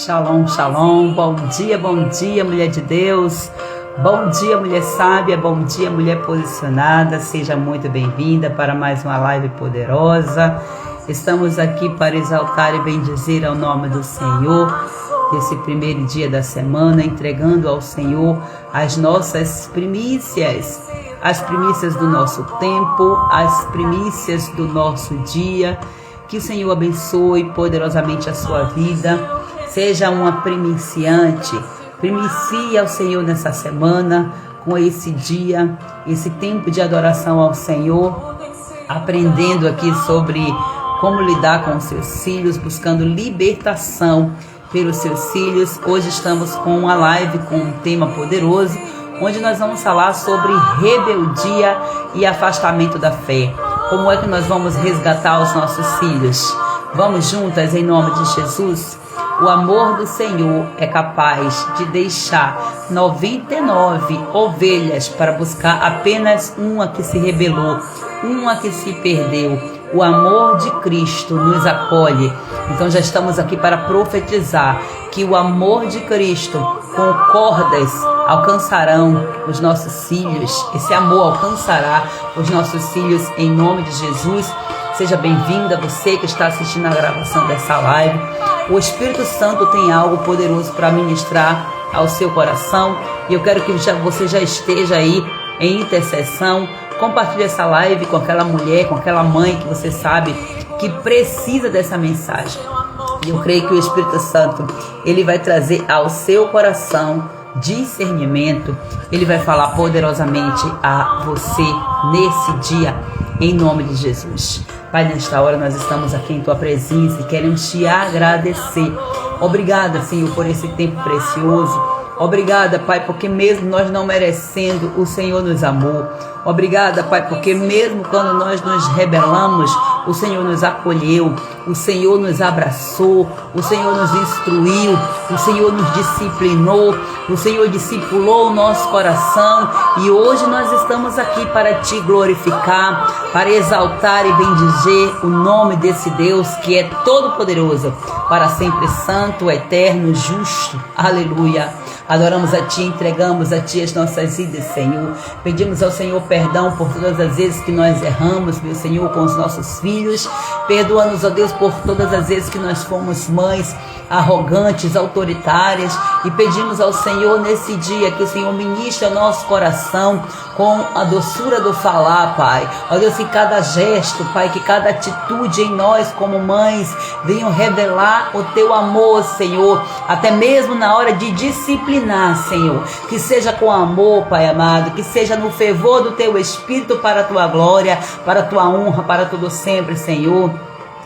Shalom, shalom, bom dia, mulher de Deus, bom dia, mulher sábia, bom dia, mulher posicionada, seja muito bem-vinda para mais uma live poderosa. Estamos aqui para exaltar e bendizer ao nome do Senhor, esse primeiro dia da semana, entregando ao Senhor as nossas primícias, as primícias do nosso tempo, as primícias do nosso dia. Que o Senhor abençoe poderosamente a sua vida. Seja uma primiciante, primicie ao Senhor nessa semana, com esse dia, esse tempo de adoração ao Senhor, aprendendo aqui sobre como lidar com os seus filhos, buscando libertação pelos seus filhos. Hoje estamos com uma live com um tema poderoso, onde nós vamos falar sobre rebeldia e afastamento da fé. Como é que nós vamos resgatar os nossos filhos? Vamos juntas em nome de Jesus? O amor do Senhor é capaz de deixar 99 ovelhas para buscar apenas uma que se rebelou, uma que se perdeu. O amor de Cristo nos acolhe. Então já estamos aqui para profetizar que o amor de Cristo com cordas alcançarão os nossos filhos. Esse amor alcançará os nossos filhos em nome de Jesus. Seja bem-vinda você que está assistindo a gravação dessa live. O Espírito Santo tem algo poderoso para ministrar ao seu coração. E eu quero que você já esteja aí em intercessão. Compartilhe essa live com aquela mulher, com aquela mãe que você sabe que precisa dessa mensagem. E eu creio que o Espírito Santo, ele vai trazer ao seu coração discernimento. Ele vai falar poderosamente a você nesse dia, em nome de Jesus. Pai, nesta hora nós estamos aqui em Tua presença e queremos Te agradecer. Obrigada, Senhor, por esse tempo precioso. Obrigada, Pai, porque mesmo nós não merecendo, o Senhor nos amou. Obrigada, Pai, porque mesmo quando nós nos rebelamos, o Senhor nos acolheu, o Senhor nos abraçou, o Senhor nos instruiu, o Senhor nos disciplinou, o Senhor discipulou o nosso coração. E hoje nós estamos aqui para Te glorificar, para exaltar e bendizer o nome desse Deus que é todo-poderoso, para sempre santo, eterno, justo. Aleluia. Adoramos a Ti, entregamos a Ti as nossas vidas, Senhor. Pedimos ao Senhor perdão por todas as vezes que nós erramos, meu Senhor, com os nossos filhos. Perdoa-nos, ó Deus, por todas as vezes que nós fomos mães arrogantes, autoritárias. E pedimos ao Senhor nesse dia que o Senhor ministre ao nosso coração com a doçura do falar, Pai. Ó Deus, que cada gesto, Pai, que cada atitude em nós como mães venham revelar o Teu amor, Senhor, até mesmo na hora de disciplinar, Senhor. Que seja com amor, Pai amado, que seja no fervor do Teu Espírito para a Tua glória, para a Tua honra, para tudo sempre, Senhor.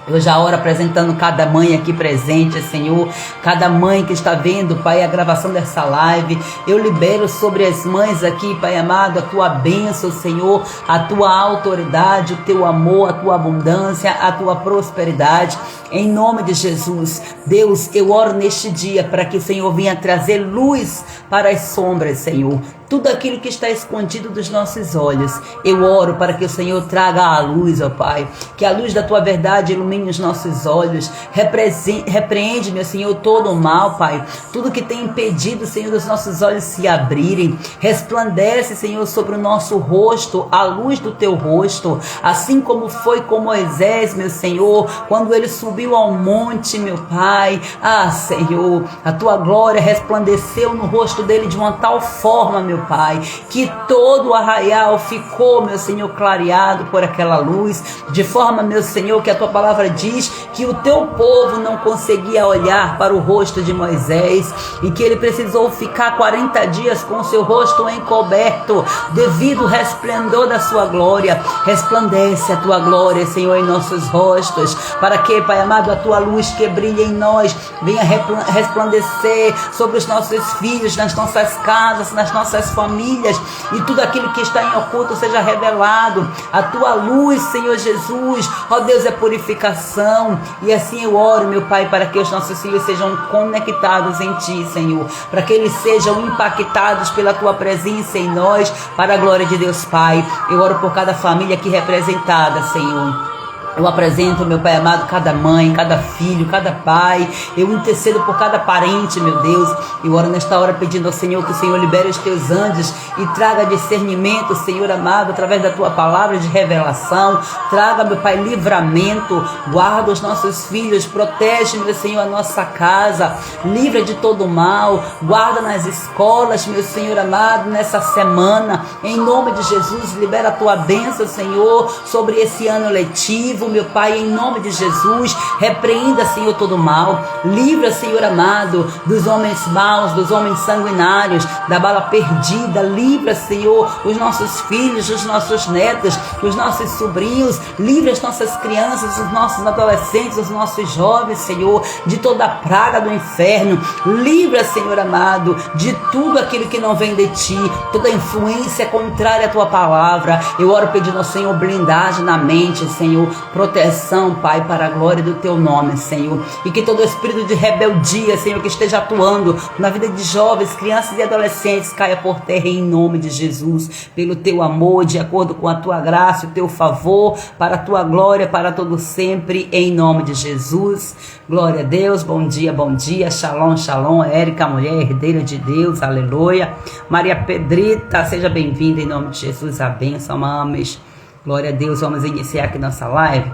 Eu já oro apresentando cada mãe aqui presente, Senhor, cada mãe que está vendo, Pai, a gravação dessa live. Eu libero sobre as mães aqui, Pai amado, a Tua bênção, Senhor, a Tua autoridade, o Teu amor, a Tua abundância, a Tua prosperidade. Em nome de Jesus, Deus, eu oro neste dia para que o Senhor venha trazer luz para as sombras, Senhor. Tudo aquilo que está escondido dos nossos olhos, eu oro para que o Senhor traga a luz, ó Pai. Que a luz da Tua verdade ilumine os nossos olhos. Repreende, meu Senhor, todo o mal, Pai. Tudo que tem impedido, Senhor, dos nossos olhos se abrirem. Resplandece, Senhor, sobre o nosso rosto, a luz do Teu rosto. Assim como foi com Moisés, meu Senhor, quando ele subiu ao monte, meu Pai. Ah, Senhor, a Tua glória resplandeceu no rosto dele de uma tal forma, meu Pai, que todo o arraial ficou, meu Senhor, clareado por aquela luz, de forma, meu Senhor, que a Tua palavra diz que o Teu povo não conseguia olhar para o rosto de Moisés e que ele precisou ficar 40 dias com o seu rosto encoberto devido ao resplendor da Sua glória. Resplandece a Tua glória, Senhor, em nossos rostos, para que, Pai amado, a Tua luz que brilha em nós venha resplandecer sobre os nossos filhos, nas nossas casas, nas nossas famílias, e tudo aquilo que está em oculto seja revelado. A Tua luz, Senhor Jesus, ó Deus, é purificação. E assim eu oro, meu Pai, para que os nossos filhos sejam conectados em Ti, Senhor, para que eles sejam impactados pela Tua presença em nós, para a glória de Deus, Pai. Eu oro por cada família aqui representada, Senhor. Eu apresento, meu Pai amado, cada mãe, cada filho, cada pai. Eu intercedo por cada parente, meu Deus. Eu oro nesta hora pedindo ao Senhor que o Senhor libere os teus anjos e traga discernimento, Senhor amado, através da tua palavra de revelação. Traga, meu Pai, livramento. Guarda os nossos filhos. Protege, meu Senhor, a nossa casa. Livra de todo mal. Guarda nas escolas, meu Senhor amado, nessa semana. Em nome de Jesus, libera a tua bênção, Senhor, sobre esse ano letivo. Meu Pai, em nome de Jesus, repreenda, Senhor, todo mal. Livra, Senhor amado, dos homens maus, dos homens sanguinários, da bala perdida. Livra, Senhor, os nossos filhos, os nossos netos, os nossos sobrinhos. Livra as nossas crianças, os nossos adolescentes, os nossos jovens, Senhor, de toda a praga do inferno. Livra, Senhor amado, de tudo aquilo que não vem de Ti, toda influência contrária à Tua palavra. Eu oro pedindo ao Senhor blindagem na mente, Senhor, proteção, Pai, para a glória do Teu nome, Senhor. E que todo espírito de rebeldia, Senhor, que esteja atuando na vida de jovens, crianças e adolescentes, caia por terra em nome de Jesus. Pelo Teu amor, de acordo com a Tua graça, o Teu favor, para a Tua glória, para todo sempre, em nome de Jesus. Glória a Deus, bom dia, shalom, shalom. Érica, mulher herdeira de Deus, aleluia. Maria Pedrita, seja bem-vinda em nome de Jesus, a bênção, mames. Glória a Deus, vamos iniciar aqui nossa live.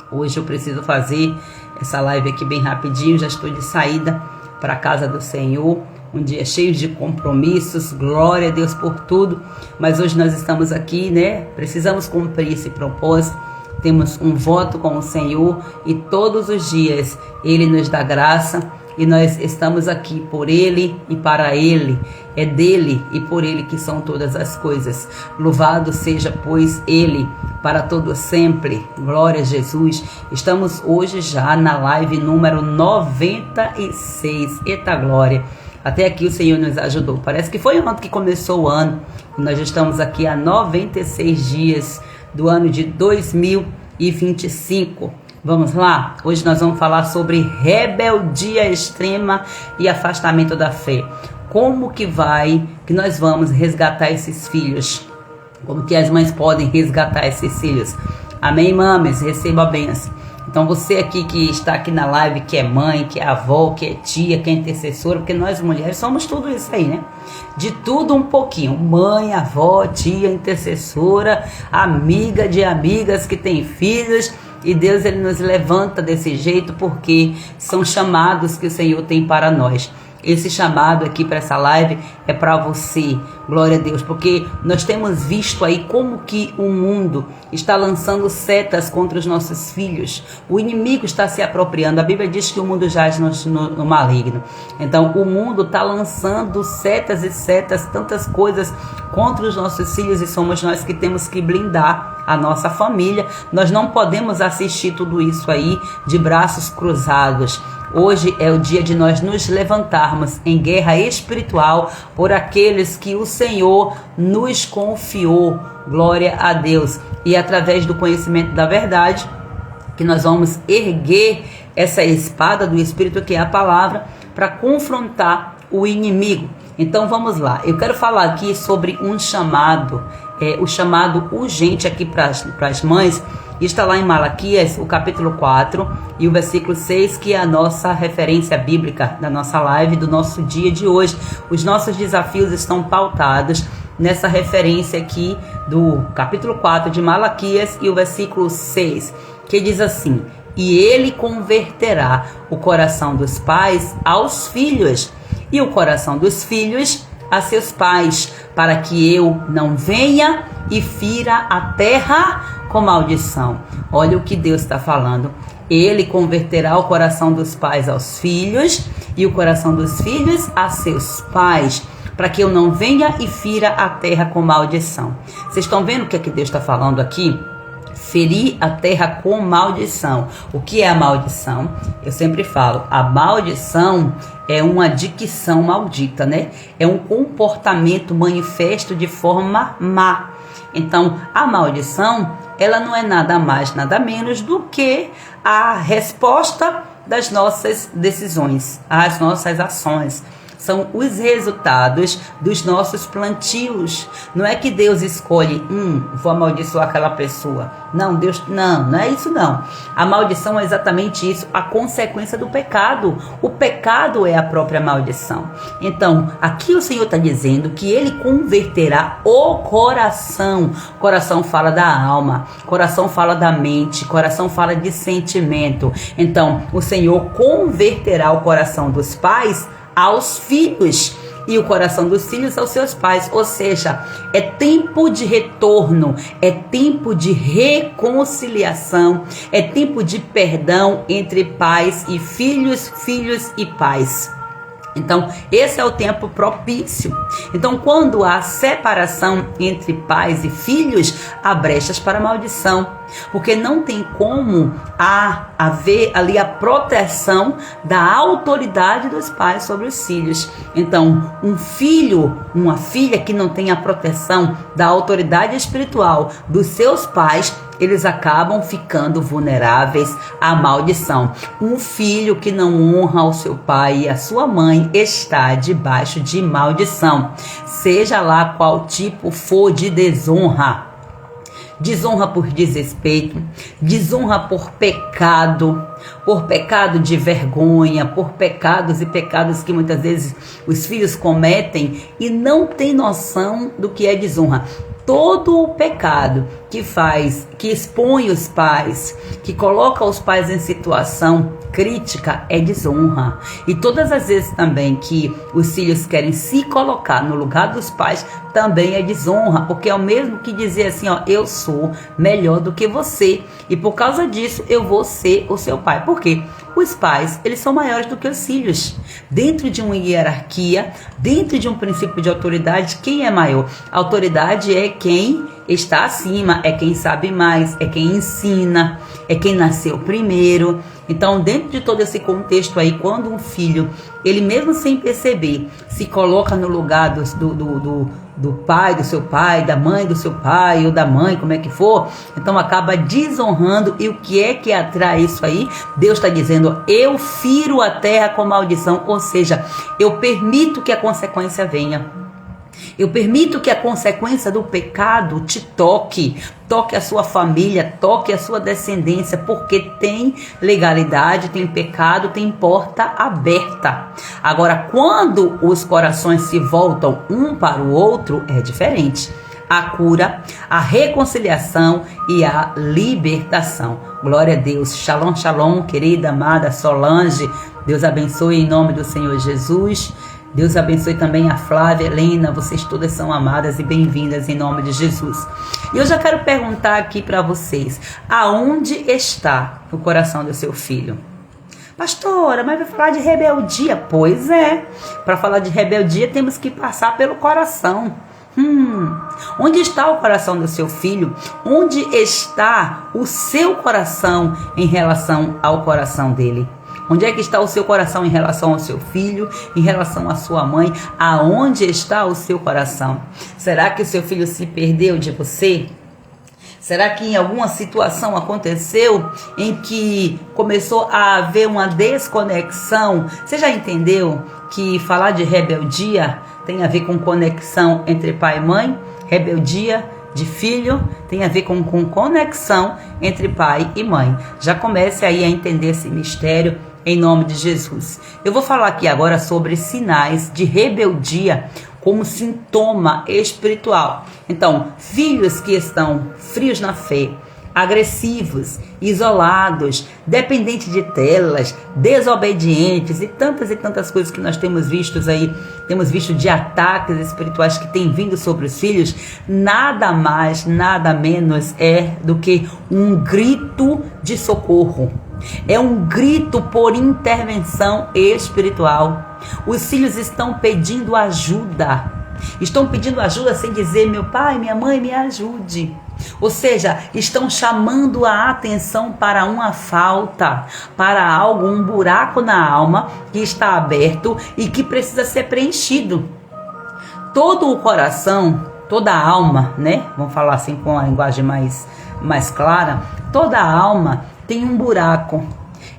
Hoje eu preciso fazer essa live aqui bem rapidinho, já estou de saída para a casa do Senhor, um dia cheio de compromissos, glória a Deus por tudo, mas hoje nós estamos aqui, né? Precisamos cumprir esse propósito, temos um voto com o Senhor e todos os dias Ele nos dá graça. E nós estamos aqui por Ele e para Ele. É dele e por Ele que são todas as coisas. Louvado seja, pois, Ele para todo sempre. Glória a Jesus. Estamos hoje já na live número 96. Eita glória. Até aqui o Senhor nos ajudou. Parece que foi ontem que começou o ano. Nós já estamos aqui há 96 dias do ano de 2025. Vamos lá? Hoje nós vamos falar sobre rebeldia extrema e afastamento da fé. Como que nós vamos resgatar esses filhos? Como que as mães podem resgatar esses filhos? Amém, mames? Receba a bênção. Então você aqui que está aqui na live, que é mãe, que é avó, que é tia, que é intercessora, porque nós mulheres somos tudo isso aí, né? De tudo um pouquinho. Mãe, avó, tia, intercessora, amiga de amigas que tem filhos. E Deus, Ele nos levanta desse jeito porque são chamados que o Senhor tem para nós. Esse chamado aqui para essa live é para você, glória a Deus, porque nós temos visto aí como que o mundo está lançando setas contra os nossos filhos. O inimigo está se apropriando. A Bíblia diz que o mundo jaz no maligno. Então o mundo está lançando setas e setas, tantas coisas contra os nossos filhos, e somos nós que temos que blindar a nossa família. Nós não podemos assistir tudo isso aí de braços cruzados. Hoje é o dia de nós nos levantarmos em guerra espiritual por aqueles que o Senhor nos confiou. Glória a Deus. E através do conhecimento da verdade, que nós vamos erguer essa espada do Espírito, que é a palavra, para confrontar o inimigo. Então vamos lá. Eu quero falar aqui sobre um chamado, o chamado urgente aqui para as mães. Está lá em Malaquias, o capítulo 4 e o versículo 6, que é a nossa referência bíblica da nossa live, do nosso dia de hoje. Os nossos desafios estão pautados nessa referência aqui do capítulo 4 de Malaquias e o versículo 6, que diz assim: e Ele converterá o coração dos pais aos filhos e o coração dos filhos a seus pais, para que eu não venha e fira a terra com maldição. Olha o que Deus está falando. Ele converterá o coração dos pais aos filhos e o coração dos filhos a seus pais, para que eu não venha e fira a terra com maldição. Vocês estão vendo o que Deus está falando aqui? Ferir a terra com maldição. O que é a maldição? Eu sempre falo, a maldição é uma dicção maldita, né? É um comportamento manifesto de forma má. Então, a maldição, ela não é nada mais, nada menos do que a resposta das nossas decisões, às nossas ações. são os resultados dos nossos plantios. Não é que Deus escolhe, vou amaldiçoar aquela pessoa. Não, Deus, não é isso não. A maldição é exatamente isso, a consequência do pecado. O pecado é a própria maldição. Então, aqui o Senhor está dizendo que Ele converterá o coração. Coração fala da alma, coração fala da mente, coração fala de sentimento. Então, o Senhor converterá o coração dos pais aos filhos e o coração dos filhos aos seus pais. Ou seja, é tempo de retorno, é tempo de reconciliação, é tempo de perdão entre pais e filhos, filhos e pais. Então, esse é o tempo propício. Então, quando há separação entre pais e filhos, há brechas para maldição. Porque não tem como haver ali a proteção da autoridade dos pais sobre os filhos. Então, um filho, uma filha que não tem a proteção da autoridade espiritual dos seus pais, eles acabam ficando vulneráveis à maldição. Um filho que não honra o seu pai e a sua mãe está debaixo de maldição, seja lá qual tipo for de desonra. Desonra por desrespeito, desonra por pecado de vergonha, por pecados e pecados que muitas vezes os filhos cometem e não tem noção do que é desonra. Todo o pecado que expõe os pais, que coloca os pais em situação crítica é desonra. E todas as vezes também que os filhos querem se colocar no lugar dos pais, também é desonra, porque é o mesmo que dizer assim, eu sou melhor do que você e por causa disso eu vou ser o seu pai. Por quê? Os pais, eles são maiores do que os filhos. Dentro de uma hierarquia, dentro de um princípio de autoridade, quem é maior? A autoridade é quem está acima, é quem sabe mais, é quem ensina, é quem nasceu primeiro. Então, dentro de todo esse contexto aí, quando um filho, ele mesmo sem perceber, se coloca no lugar do pai, do seu pai, da mãe do seu pai, ou da mãe, como é que for, então acaba desonrando. E o que é que atrai isso aí? Deus está dizendo, eu firo a terra com maldição, ou seja, eu permito que a consequência venha. Eu permito que a consequência do pecado te toque a sua família, toque a sua descendência, porque tem legalidade, tem pecado, tem porta aberta. Agora, quando os corações se voltam um para o outro, é diferente. A cura, a reconciliação e a libertação. Glória a Deus. Shalom, shalom, querida, amada Solange. Deus abençoe em nome do Senhor Jesus. Deus abençoe também a Flávia, Helena, vocês todas são amadas e bem-vindas em nome de Jesus. E eu já quero perguntar aqui para vocês, aonde está o coração do seu filho? Pastora, mas vai falar de rebeldia? Pois é, para falar de rebeldia temos que passar pelo coração. Onde está o coração do seu filho? Onde está o seu coração em relação ao coração dele? Onde é que está o seu coração em relação ao seu filho, em relação à sua mãe? Aonde está o seu coração? Será que o seu filho se perdeu de você? Será que em alguma situação aconteceu em que começou a haver uma desconexão? Você já entendeu que falar de rebeldia tem a ver com conexão entre pai e mãe? Rebeldia de filho tem a ver com conexão entre pai e mãe. Já comece aí a entender esse mistério em nome de Jesus. Eu vou falar aqui agora sobre sinais de rebeldia como sintoma espiritual. Então, filhos que estão frios na fé, agressivos, isolados, dependentes de telas, desobedientes e tantas coisas que nós temos visto aí, temos visto de ataques espirituais que têm vindo sobre os filhos, nada mais, nada menos é do que um grito de socorro. É um grito por intervenção espiritual. Os filhos estão pedindo ajuda. Estão pedindo ajuda sem dizer, meu pai, minha mãe, me ajude. Ou seja, estão chamando a atenção para uma falta, para algo, um buraco na alma que está aberto e que precisa ser preenchido. Todo o coração, toda a alma, né? Vamos falar assim com a linguagem mais clara. Toda a alma tem um buraco.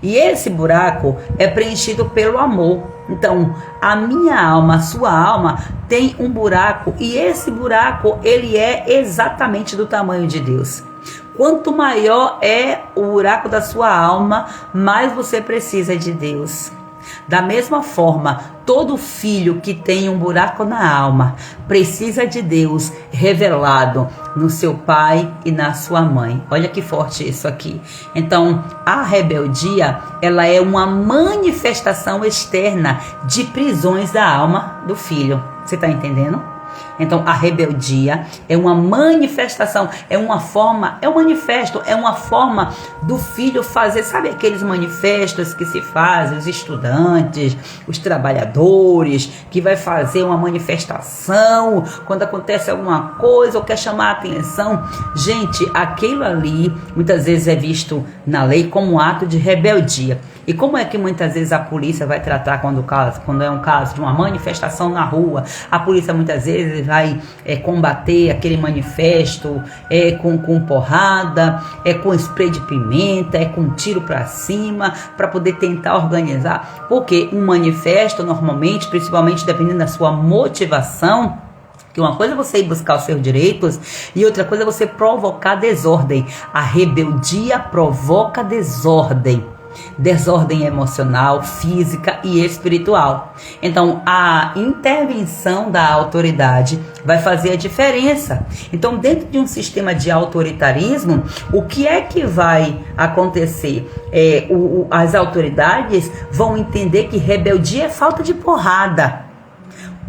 E esse buraco é preenchido pelo amor. Então, a minha alma, a sua alma tem um buraco, e esse buraco, ele é exatamente do tamanho de Deus. Quanto maior é o buraco da sua alma, mais você precisa de Deus. Da mesma forma, todo filho que tem um buraco na alma precisa de Deus revelado no seu pai e na sua mãe. Olha que forte isso aqui. Então, a rebeldia, ela é uma manifestação externa de prisões da alma do filho. Você está entendendo? Então, a rebeldia é uma manifestação, é uma forma, é um manifesto, é uma forma do filho fazer, sabe aqueles manifestos que se fazem, os estudantes, os trabalhadores, que vai fazer uma manifestação quando acontece alguma coisa ou quer chamar a atenção. Gente, aquilo ali muitas vezes é visto na lei como um ato de rebeldia. E como é que muitas vezes a polícia vai tratar quando é um caso de uma manifestação na rua? A polícia muitas vezes vai combater aquele manifesto com porrada, com spray de pimenta, com tiro para cima, para poder tentar organizar. Porque um manifesto, normalmente, principalmente dependendo da sua motivação, que uma coisa é você ir buscar os seus direitos e outra coisa é você provocar desordem. A rebeldia provoca desordem. Desordem emocional, física e espiritual. Então, a intervenção da autoridade vai fazer a diferença. Então, dentro de um sistema de autoritarismo, o que é que vai acontecer? As autoridades vão entender que rebeldia é falta de porrada.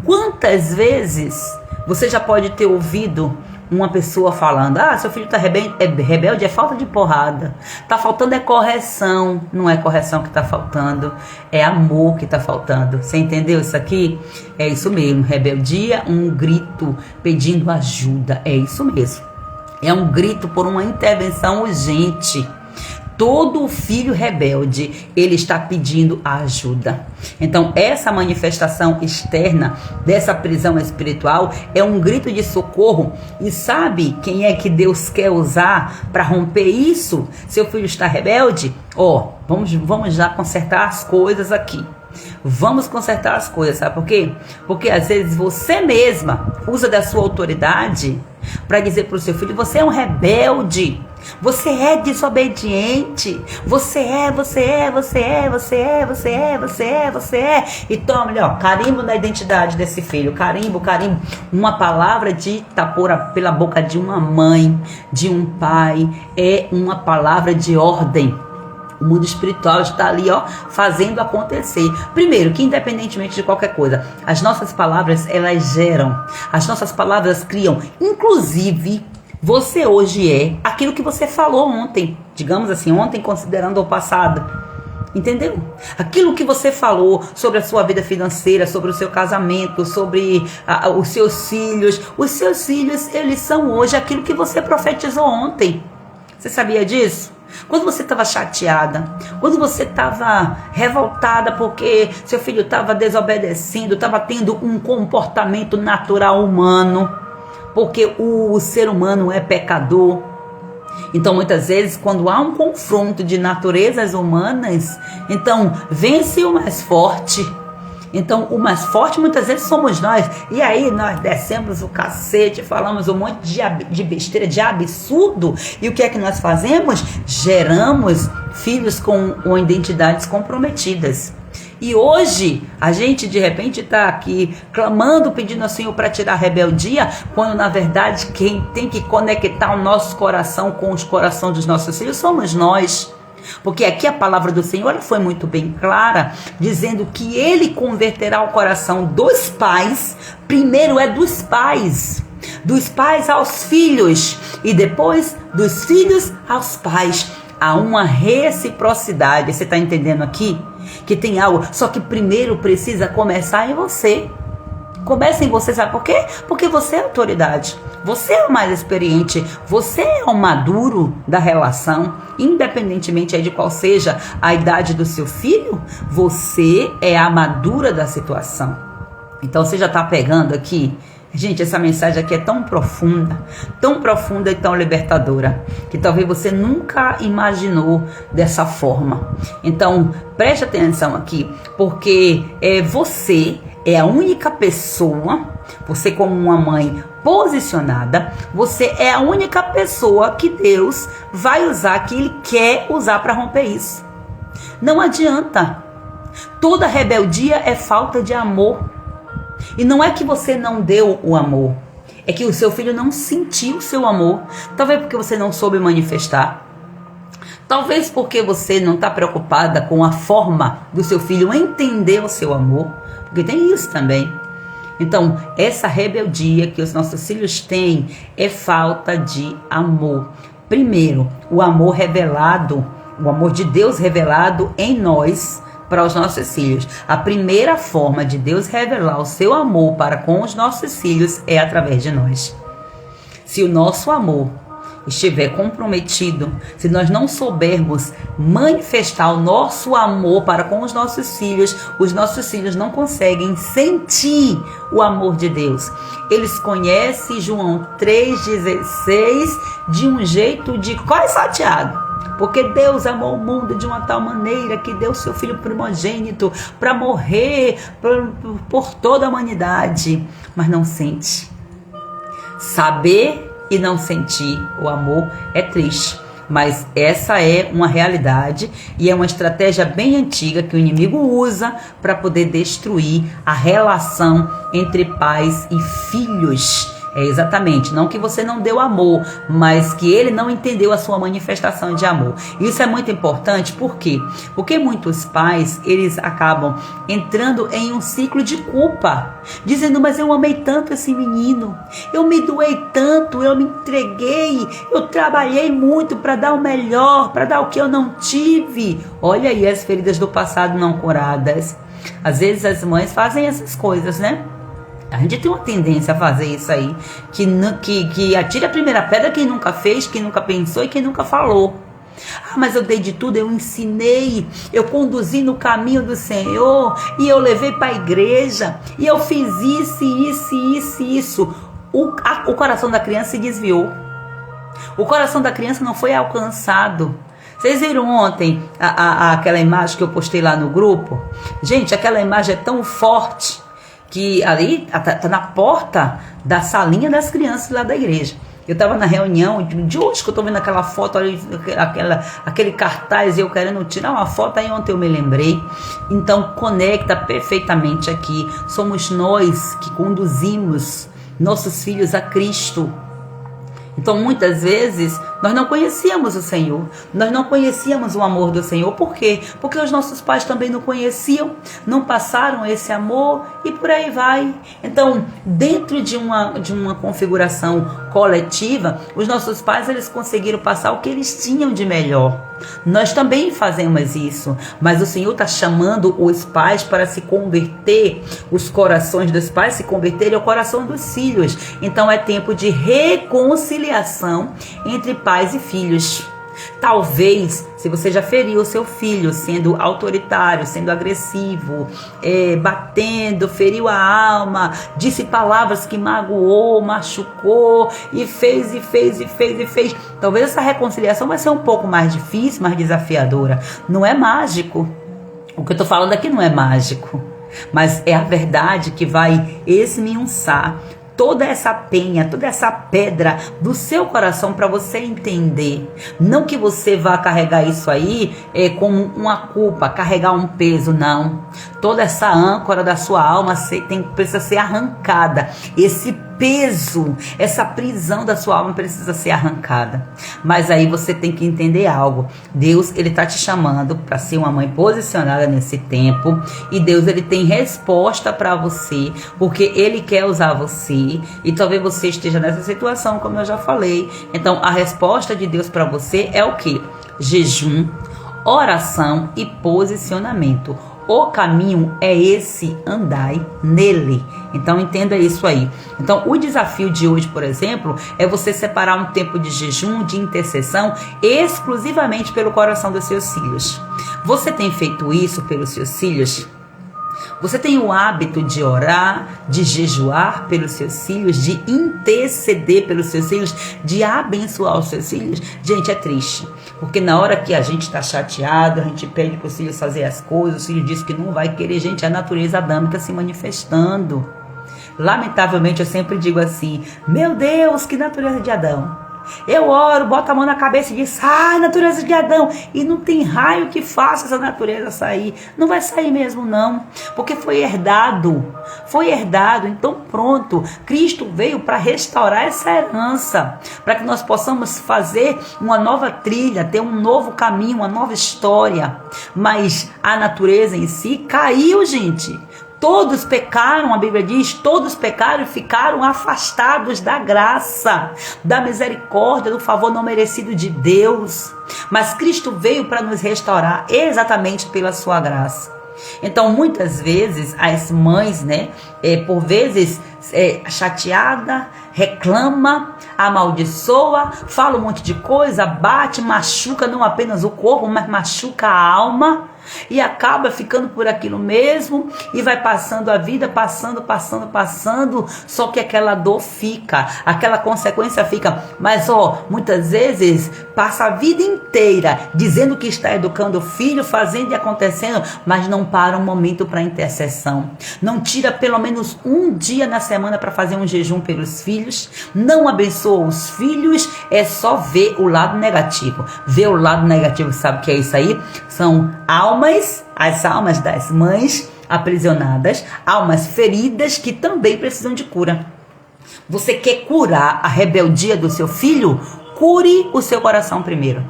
Quantas vezes você já pode ter ouvido uma pessoa falando: seu filho está rebelde, é falta de porrada. Está faltando correção. Não é correção que está faltando, é amor que está faltando. Você entendeu isso aqui? É isso mesmo, rebeldia, um grito pedindo ajuda. É isso mesmo. É um grito por uma intervenção urgente. Todo filho rebelde, ele está pedindo ajuda. Então, essa manifestação externa dessa prisão espiritual é um grito de socorro. E sabe quem é que Deus quer usar para romper isso? Seu filho está rebelde? Vamos já consertar as coisas aqui. Vamos consertar as coisas, sabe por quê? Porque às vezes você mesma usa da sua autoridade para dizer para o seu filho: você é um rebelde, você é desobediente, você é. E toma, carimbo na identidade desse filho, carimbo, uma palavra dita pela boca de uma mãe, de um pai, é uma palavra de ordem. O mundo espiritual está ali, fazendo acontecer. Primeiro, que independentemente de qualquer coisa, as nossas palavras, elas geram. As nossas palavras criam. Inclusive, você hoje é aquilo que você falou ontem. Digamos assim, ontem considerando o passado. Entendeu? Aquilo que você falou sobre a sua vida financeira, sobre o seu casamento, sobre os seus filhos. Os seus filhos, eles são hoje aquilo que você profetizou ontem. Você sabia disso? Quando você estava chateada, quando você estava revoltada porque seu filho estava desobedecendo, estava tendo um comportamento natural humano, porque o ser humano é pecador. Então, muitas vezes, quando há um confronto de naturezas humanas, então vence o mais forte. Então, o mais forte muitas vezes somos nós. E aí nós descemos o cacete, falamos um monte de besteira, de absurdo. E o que é que nós fazemos? Geramos filhos com identidades comprometidas. E hoje, a gente de repente está aqui clamando, pedindo ao Senhor para tirar a rebeldia, quando na verdade quem tem que conectar o nosso coração com os corações dos nossos filhos somos nós. Porque aqui a palavra do Senhor foi muito bem clara, dizendo que Ele converterá o coração dos pais. Primeiro é dos pais aos filhos, e depois dos filhos aos pais. Há uma reciprocidade. Você está entendendo aqui? Que tem algo, só que primeiro precisa começar em você. Começa em você, sabe por quê? Porque você é a autoridade, você é o mais experiente, você é o maduro da relação, independentemente de qual seja a idade do seu filho, você é a madura da situação. Então você já está pegando aqui Gente, essa mensagem aqui é tão profunda e tão libertadora, que talvez você nunca imaginou dessa forma. Então, preste atenção aqui, porque você é a única pessoa, você como uma mãe posicionada, você é a única pessoa que Deus vai usar, que Ele quer usar para romper isso. Não adianta. Toda rebeldia é falta de amor. E não é que você não deu o amor, é que o seu filho não sentiu o seu amor. Talvez porque você não soube manifestar. Talvez porque você não está preocupada com a forma do seu filho entender o seu amor. Porque tem isso também. Então, essa rebeldia que os nossos filhos têm é falta de amor. Primeiro, o amor revelado, o amor de Deus revelado em nós, para os nossos filhos. A primeira forma de Deus revelar o seu amor para com os nossos filhos é através de nós. Se o nosso amor estiver comprometido, se nós não soubermos manifestar o nosso amor para com os nossos filhos não conseguem sentir o amor de Deus. Eles conhecem João 3,16 de um jeito de quase salteado. Porque Deus amou o mundo de uma tal maneira que deu seu Filho primogênito para morrer por toda a humanidade. Mas não sente. Saber e não sentir o amor é triste. Mas essa é uma realidade e é uma estratégia bem antiga que o inimigo usa para poder destruir a relação entre pais e filhos. É exatamente, não que você não deu amor, mas que ele não entendeu a sua manifestação de amor. Isso é muito importante, por quê? Porque muitos pais, eles acabam entrando em um ciclo de culpa, dizendo, mas eu amei tanto esse menino, eu me doei tanto, eu me entreguei, eu trabalhei muito para dar o melhor, para dar o que eu não tive. Olha aí as feridas do passado não curadas. Às vezes as mães fazem essas coisas, né? A gente tem uma tendência a fazer isso aí, que atire a primeira pedra quem nunca fez, quem nunca pensou e quem nunca falou. Ah, mas eu dei de tudo, eu ensinei, eu conduzi no caminho do Senhor, e eu levei para a igreja, e eu fiz isso. O coração da criança se desviou. O coração da criança não foi alcançado. Vocês viram ontem aquela imagem que eu postei lá no grupo? Gente, aquela imagem é tão forte que ali tá na porta da salinha das crianças lá da igreja. Eu estava na reunião de hoje que eu estou vendo aquela foto ali, aquele cartaz, e eu querendo tirar uma foto, aí ontem eu me lembrei. Então conecta perfeitamente aqui. Somos nós que conduzimos nossos filhos a Cristo. Então muitas vezes nós não conhecíamos o Senhor, nós não conhecíamos o amor do Senhor. Por quê? Porque os nossos pais também não conheciam, não passaram esse amor e por aí vai. Então, dentro de uma configuração coletiva, os nossos pais, eles conseguiram passar o que eles tinham de melhor. Nós também fazemos isso, mas o Senhor está chamando os pais para se converter, os corações dos pais se converterem ao coração dos filhos. Então é tempo de reconciliação entre pais e filhos. Talvez, se você já feriu o seu filho sendo autoritário, sendo agressivo, batendo, feriu a alma, disse palavras que magoou, machucou e fez. Talvez essa reconciliação vai ser um pouco mais difícil, mais desafiadora. Não é mágico. O que eu estou falando aqui não é mágico, mas é a verdade que vai esmiuçar toda essa penha, toda essa pedra do seu coração para você entender. Não que você vá carregar isso aí como uma culpa, carregar um peso, não. Toda essa âncora da sua alma precisa ser arrancada. Esse peso, essa prisão da sua alma precisa ser arrancada. Mas aí você tem que entender algo. Deus, ele está te chamando para ser uma mãe posicionada nesse tempo. E Deus, ele tem resposta para você, porque ele quer usar você. E talvez você esteja nessa situação, como eu já falei. Então, a resposta de Deus para você é o quê? Jejum, oração e posicionamento. O caminho é esse, andai nele. Então entenda isso aí. Então o desafio de hoje, por exemplo, é você separar um tempo de jejum, de intercessão, exclusivamente pelo coração dos seus filhos. Você tem feito isso pelos seus filhos? Você tem o hábito de orar, de jejuar pelos seus filhos, de interceder pelos seus filhos, de abençoar os seus filhos? Gente, é triste. Porque na hora que a gente está chateado, a gente pede para os filhos fazer as coisas, o filho diz que não vai querer. Gente, é a natureza adâmica se manifestando. Lamentavelmente, eu sempre digo assim: meu Deus, que natureza de Adão. Eu oro, boto a mão na cabeça e diz: sai, natureza de Adão. E não tem raio que faça essa natureza sair. Não vai sair mesmo não, porque foi herdado. Então pronto, Cristo veio para restaurar essa herança, para que nós possamos fazer uma nova trilha, ter um novo caminho, uma nova história. Mas a natureza em si caiu, gente. Todos pecaram, a Bíblia diz, todos pecaram e ficaram afastados da graça, da misericórdia, do favor não merecido de Deus. Mas Cristo veio para nos restaurar exatamente pela sua graça. Então, muitas vezes, as mães, por vezes, chateada, reclama, amaldiçoa, fala um monte de coisa, bate, machuca não apenas o corpo, mas machuca a alma. E acaba ficando por aquilo mesmo e vai passando a vida, passando, só que aquela dor fica, aquela consequência fica. Mas muitas vezes passa a vida inteira dizendo que está educando o filho, fazendo e acontecendo, mas não para um momento para intercessão. Não tira pelo menos um dia na semana para fazer um jejum pelos filhos, não abençoa os filhos, é só ver o lado negativo. Ver o lado negativo, sabe o que é isso aí? São as almas das mães aprisionadas, almas feridas que também precisam de cura. Você quer curar a rebeldia do seu filho? Cure o seu coração primeiro.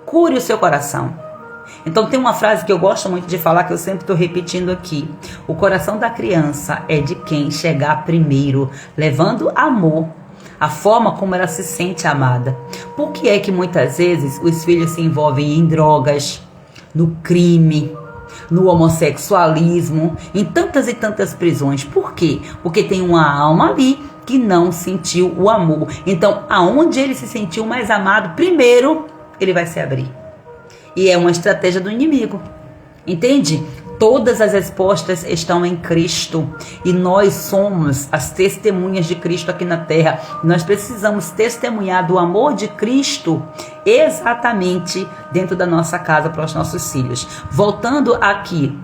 Cure o seu coração. Então tem uma frase que eu gosto muito de falar, que eu sempre estou repetindo aqui: o coração da criança é de quem chegar primeiro, levando amor, a forma como ela se sente amada. Por que é que muitas vezes os filhos se envolvem em drogas, no crime, no homossexualismo, em tantas e tantas prisões? Por quê? Porque tem uma alma ali que não sentiu o amor. Então, aonde ele se sentiu mais amado, primeiro ele vai se abrir. E é uma estratégia do inimigo. Entende? Todas as respostas estão em Cristo e nós somos as testemunhas de Cristo aqui na terra. Nós precisamos testemunhar do amor de Cristo exatamente dentro da nossa casa para os nossos filhos. Voltando aqui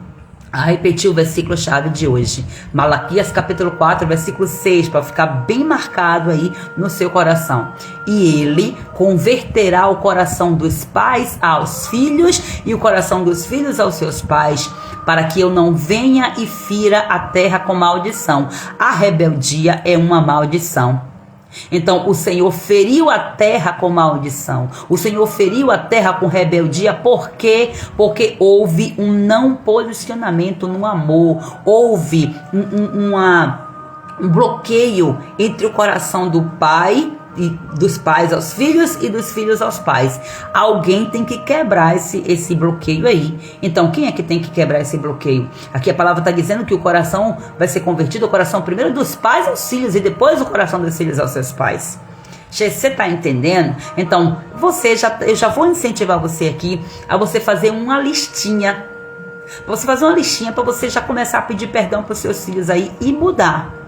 a repetir o versículo-chave de hoje, Malaquias capítulo 4, versículo 6, para ficar bem marcado aí no seu coração. E ele converterá o coração dos pais aos filhos e o coração dos filhos aos seus pais, para que eu não venha e fira a terra com maldição. A rebeldia é uma maldição. Então o Senhor feriu a terra com maldição. O Senhor feriu a terra com rebeldia. Por quê? Porque houve um não posicionamento no amor. Houve um bloqueio entre o coração do pai, e dos pais aos filhos e dos filhos aos pais. Alguém tem que quebrar esse bloqueio aí. Então quem é que tem que quebrar esse bloqueio? Aqui a palavra está dizendo que o coração vai ser convertido, o coração primeiro dos pais aos filhos e depois o coração dos filhos aos seus pais. Você está entendendo? Então eu já vou incentivar você aqui a você fazer uma listinha. Você fazer uma listinha para você já começar a pedir perdão para os seus filhos aí e mudar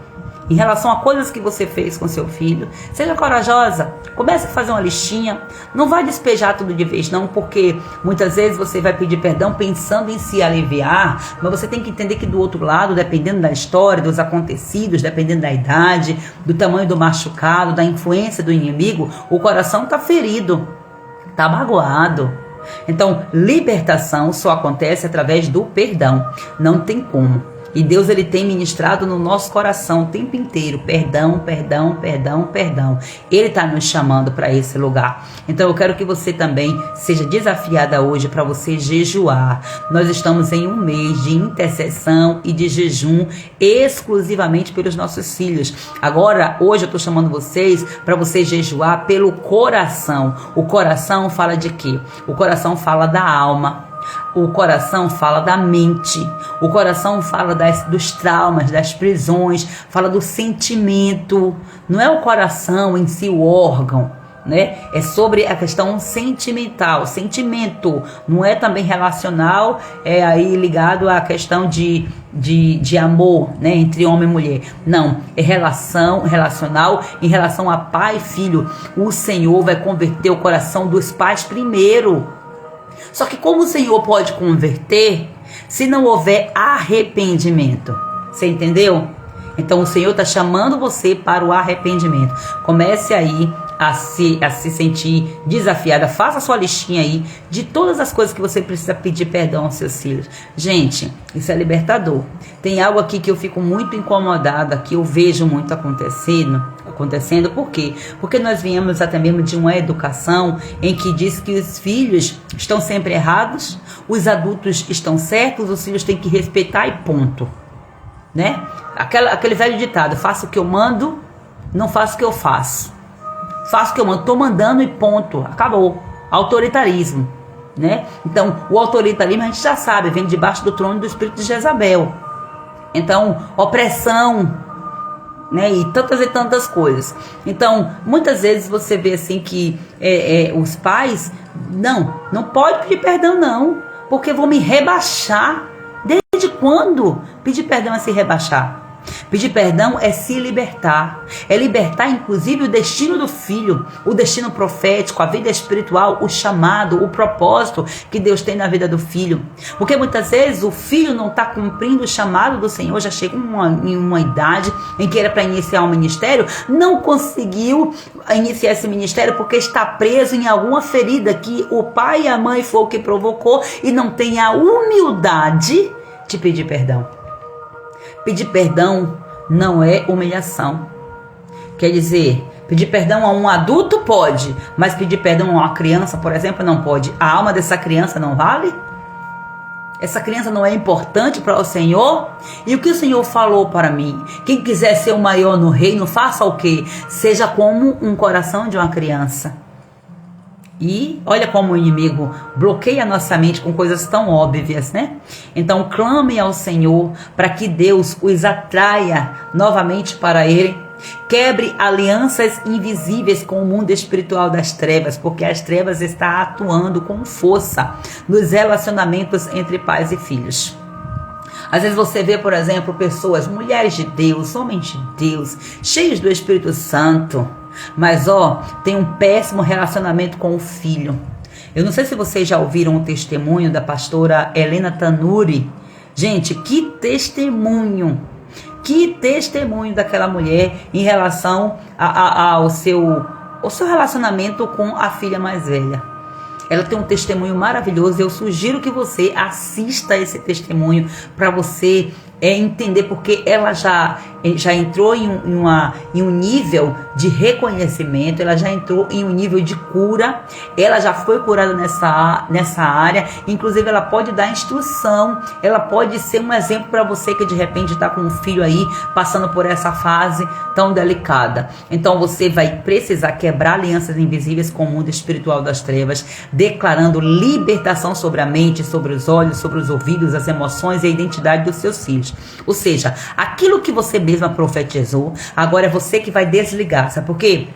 em relação a coisas que você fez com seu filho. Seja corajosa, comece a fazer uma listinha. Não vai despejar tudo de vez não, porque muitas vezes você vai pedir perdão pensando em se aliviar, mas você tem que entender que do outro lado, dependendo da história, dos acontecidos, dependendo da idade, do tamanho do machucado, da influência do inimigo, o coração está ferido, está magoado. Então, libertação só acontece através do perdão. Não tem como. E Deus, ele tem ministrado no nosso coração o tempo inteiro. Perdão, perdão, perdão, perdão. Ele está nos chamando para esse lugar. Então eu quero que você também seja desafiada hoje para você jejuar. Nós estamos em um mês de intercessão e de jejum exclusivamente pelos nossos filhos. Agora, hoje eu estou chamando vocês para você jejuar pelo coração. O coração fala de quê? O coração fala da alma. O coração fala da mente, o coração fala dos traumas, das prisões, fala do sentimento. Não é o coração em si o órgão, né? É sobre a questão sentimental, sentimento, não é também relacional, é aí ligado à questão de amor, né, entre homem e mulher. Não, é relacional em relação a pai e filho. O Senhor vai converter o coração dos pais primeiro. Só que como o Senhor pode converter se não houver arrependimento? Você entendeu? Então o Senhor está chamando você para o arrependimento. Comece aí a se sentir desafiada. Faça a sua listinha aí de todas as coisas que você precisa pedir perdão aos seus filhos. Gente, isso é libertador. Tem algo aqui que eu fico muito incomodada, que eu vejo muito acontecendo. Por quê? Porque nós viemos até mesmo de uma educação em que diz que os filhos estão sempre errados, os adultos estão certos, os filhos têm que respeitar e ponto, né? Aquele velho ditado: faço o que eu mando, não faço o que eu faço. Faço o que eu mando, tô mandando e ponto, acabou. Autoritarismo, né? Então, o autoritarismo a gente já sabe, vem debaixo do trono do espírito de Jezabel. Então, opressão, né? E tantas coisas. Então, muitas vezes você vê assim que os pais, não pode pedir perdão não, porque vou me rebaixar. Desde quando pedir perdão é se rebaixar? Pedir perdão é se libertar. É libertar inclusive o destino do filho, o destino profético, a vida espiritual, o chamado, o propósito que Deus tem na vida do filho. Porque muitas vezes o filho não está cumprindo o chamado do Senhor, já chega em uma idade em que era para iniciar um ministério, não conseguiu iniciar esse ministério porque está preso em alguma ferida que o pai e a mãe foi o que provocou e não tem a humildade de pedir perdão. Pedir perdão não é humilhação. Quer dizer, pedir perdão a um adulto pode, mas pedir perdão a uma criança, por exemplo, não pode. A alma dessa criança não vale? Essa criança não é importante para o Senhor? E o que o Senhor falou para mim? Quem quiser ser o maior no reino, faça o quê? Seja como um coração de uma criança. E olha como o inimigo bloqueia a nossa mente com coisas tão óbvias, né? Então clame ao Senhor para que Deus os atraia novamente para Ele. Quebre alianças invisíveis com o mundo espiritual das trevas, porque as trevas estão atuando com força nos relacionamentos entre pais e filhos. Às vezes você vê, por exemplo, pessoas, mulheres de Deus, homens de Deus, cheios do Espírito Santo, mas tem um péssimo relacionamento com o filho. Eu não sei se vocês já ouviram o testemunho da pastora Helena Tanuri. Gente, que testemunho daquela mulher em relação ao seu relacionamento com a filha mais velha. Ela tem um testemunho maravilhoso. Eu sugiro que você assista esse testemunho para você entender, porque ela já entrou em um nível de reconhecimento, ela já entrou em um nível de cura, ela já foi curada nessa área. Inclusive ela pode dar instrução, ela pode ser um exemplo para você que de repente está com um filho aí passando por essa fase tão delicada. Então você vai precisar quebrar alianças invisíveis com o mundo espiritual das trevas, declarando libertação sobre a mente, sobre os olhos, sobre os ouvidos, as emoções e a identidade dos seus filhos. Ou seja, aquilo que você mesma profetizou, agora é você que vai desligar. Sabe por quê?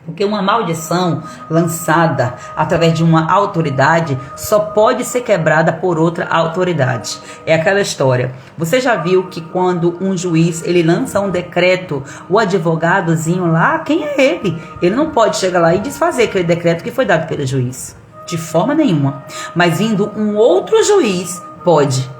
Porque uma maldição lançada através de uma autoridade só pode ser quebrada por outra autoridade. É aquela história. Você já viu que quando um juiz ele lança um decreto, o advogadozinho lá, quem é ele? Ele não pode chegar lá e desfazer aquele decreto que foi dado pelo juiz. De forma nenhuma. Mas vindo um outro juiz, pode.